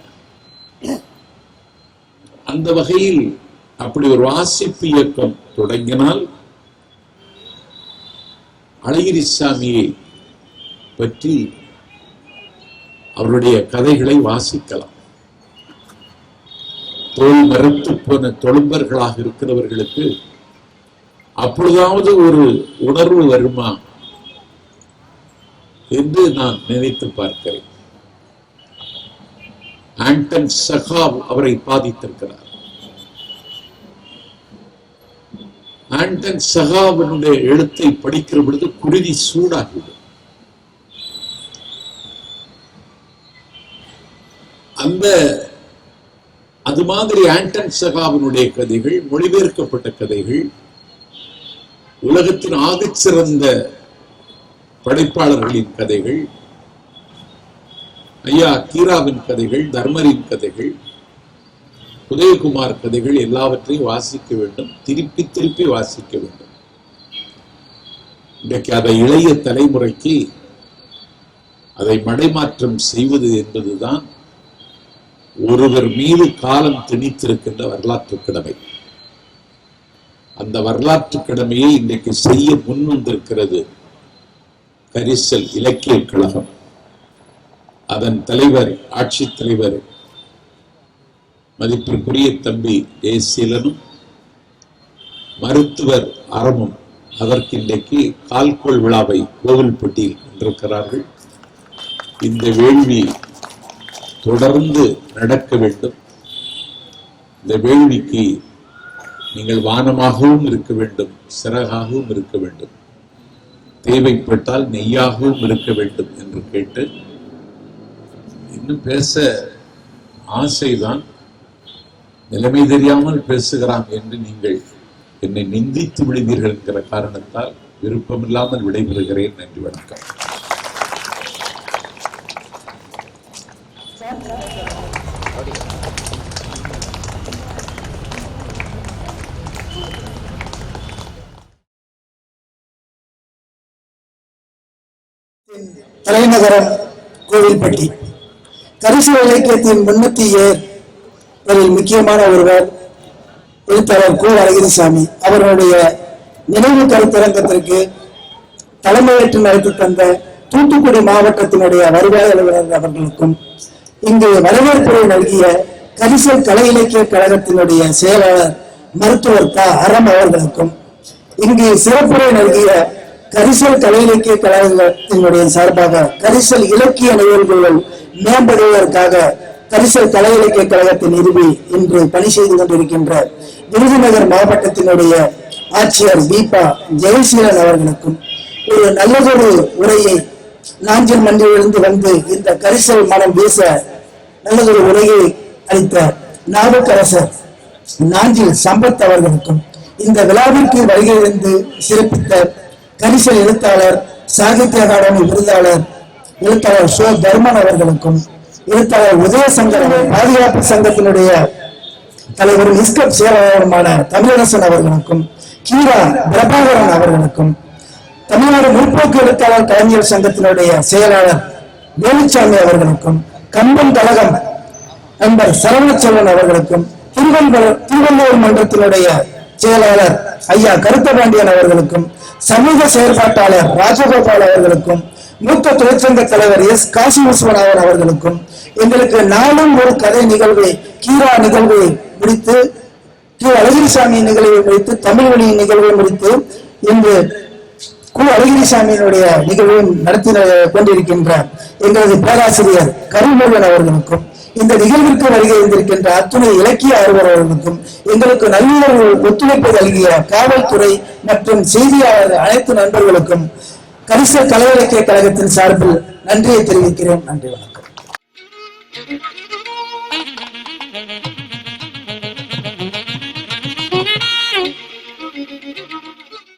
அந்த வகையில் அப்படி ஒரு வாசிப்பு இயக்கம் தொடங்கினால் அழகிரிசாமியை பற்றி அவருடைய கதைகளை வாசிக்கலாம். தோல் மறுத்து போன தொழும்பர்களாக இருக்கிறவர்களுக்கு அப்பொழுதாவது ஒரு உணர்வு வருமா என்று நான் நினைத்து பார்க்கிறேன். ஆண்டன் சகாவ் அவரை பாதித்திருக்கிறார். ஆண்டன் சகாவினுடைய எழுத்தை படிக்கிற பொழுது குருதி சூடாகிவிடும். அது மாதிரி ஆண்டன் சகாவினுடைய கதைகள், மொழிபெயர்க்கப்பட்ட கதைகள், உலகத்தின் ஆகச்சிறந்த படைப்பாளர்களின் கதைகள், ஐயா கீராவின் கதைகள், தர்மரின் கதைகள், உதயகுமார் கதைகள் எல்லாவற்றையும் வாசிக்க வேண்டும், திருப்பி திருப்பி வாசிக்க வேண்டும். இன்றைக்கு அதை இளைய தலைமுறைக்கு அதை மடைமாற்றம் செய்வது என்பதுதான் ஒருவர் மீது காலம் திணித்திருக்கின்ற வரலாற்று கடமை. அந்த வரலாற்று கடமையை இன்றைக்கு செய்ய முன் வந்திருக்கிறது கரிசல் இலக்கிய கழகம். அதன் தலைவர், ஆட்சி தலைவர் மதிப்பிற்குரிய தம்பி ஜெயசீலனும், மருத்துவர் அறமும் அதற்கு இன்றைக்கு கால்கோள் விழாவை கோவில்பட்டியில் கொண்டிருக்கிறார்கள். இந்த வேள்வி தொடர்ந்து நடக்க வேண்டும். இந்த வேள்விக்கு நீங்கள் வானமாகவும் இருக்க வேண்டும், சிறகாகவும் இருக்க வேண்டும், தேவைப்பட்டால் நெய்யாகவும் இருக்க வேண்டும் என்று கேட்டு, இன்னும் பேச ஆசைதான், நிலைமை தெரியாமல் பேசுகிறான் என்று நீங்கள் என்னை நிந்தித்து விடுவீர்கள் என்கிற காரணத்தால் விருப்பமில்லாமல் விடைபெறுகிறேன். நன்றி, வணக்கம்.
தலைநகரம் கோவில்பட்டி. கரிசல் இலக்கியத்தின் முன்னத்தியரில் முக்கியமான ஒருவர் எழுத்தாளர் கு. அழகிரிசாமி. அவர்களுடைய நினைவு கருத்தரங்கத்திற்கு தலைமையேற்று நடத்தி தந்த தூத்துக்குடி மாவட்டத்தினுடைய வருவாய் அலுவலர் அவர்களுக்கும், இங்கு வரவேற்புரை நல்கிய கரிசல் கலை இலக்கிய கழகத்தினுடைய செயலாளர் மருத்துவர் க. அறம் அவர்களுக்கும், இங்கு சிறப்புரை நல்கிய கரிசல் கலை இலக்கிய கழகத்தினுடைய சார்பாக கரிசல் இலக்கிய நிகழ்வுகள் மேம்படுவதற்காக கரிசல் கலை இலக்கிய கழகத்தை நிறுவி இன்று பணி செய்து கொண்டிருக்கின்ற விருதுநகர் மாவட்டத்தினுடைய ஆட்சியர் தீபா ஜெயசீலன் அவர்களுக்கும், ஒரு நல்லதொரு உரையை நாஞ்சில் மன்றிலிருந்து வந்து இந்த கரிசல் மனம் வீச நல்லதொரு உரையை அளித்த நாவுக்கரசர் நாஞ்சில் சம்பத் அவர்களுக்கும், இந்த விழாவிற்கு வருகையிலிருந்து சிறப்பித்த கரிசல் எழுத்தாளர், சாகித்ய அகாடமி விருதாளர் எழுத்தாளர் சோ. தர்மன் அவர்களுக்கும், எழுத்தாளர் உதயசங்கர் பாதுகாப்பு சங்கத்தினுடைய தலைவர் இஸ்கப் செயலாளருமான தமிழரசன் அவர்களுக்கும், கீரா பிரபாகரன் அவர்களுக்கும், தமிழ்நாடு முற்போக்கு எழுத்தாளர் கலைஞர் சங்கத்தினுடைய செயலாளர் வேலுச்சாமி அவர்களுக்கும், கம்பன் கழகம் நண்பர் சரவணச்செல்வன் அவர்களுக்கும், திருவள்ளூர் மன்றத்தினுடைய செயலாளர் ஐயா கருத்தபாண்டியன் அவர்களுக்கும், சமூக செயற்பாட்டாளர் ராஜகோபால் அவர்களுக்கும், மூத்த தொழிற்சங்க தலைவர் எஸ். காசி விஸ்வநாதன் அவர்களுக்கும், எங்களுக்கு நாளும் ஒரு கதை நிகழ்வு கீரா நிகழ்வை முடித்து, கு. அழகிரிசாமி நிகழ்வை முடித்து, தமிழ் வழியின் நிகழ்வை முடித்து, இன்று கு. அழகிரிசாமியினுடைய நிகழ்வையும் நடத்தி கொண்டிருக்கின்ற எங்களது பேராசிரியர் கருமுருகன் அவர்களுக்கும், இந்த நிகழ்விற்கு வருகை இருந்திருக்கின்ற அத்துணை இலக்கிய ஆர்வலர்களுக்கும், எங்களுக்கு நல்ல ஒத்துழைப்பு நல்கிய காவல்துறை மற்றும் செய்தியாளர் அனைத்து நண்பர்களுக்கும் கரிசல் கலை இலக்கிய கழகத்தின் சார்பில் நன்றியை தெரிவிக்கிறேன். நன்றி.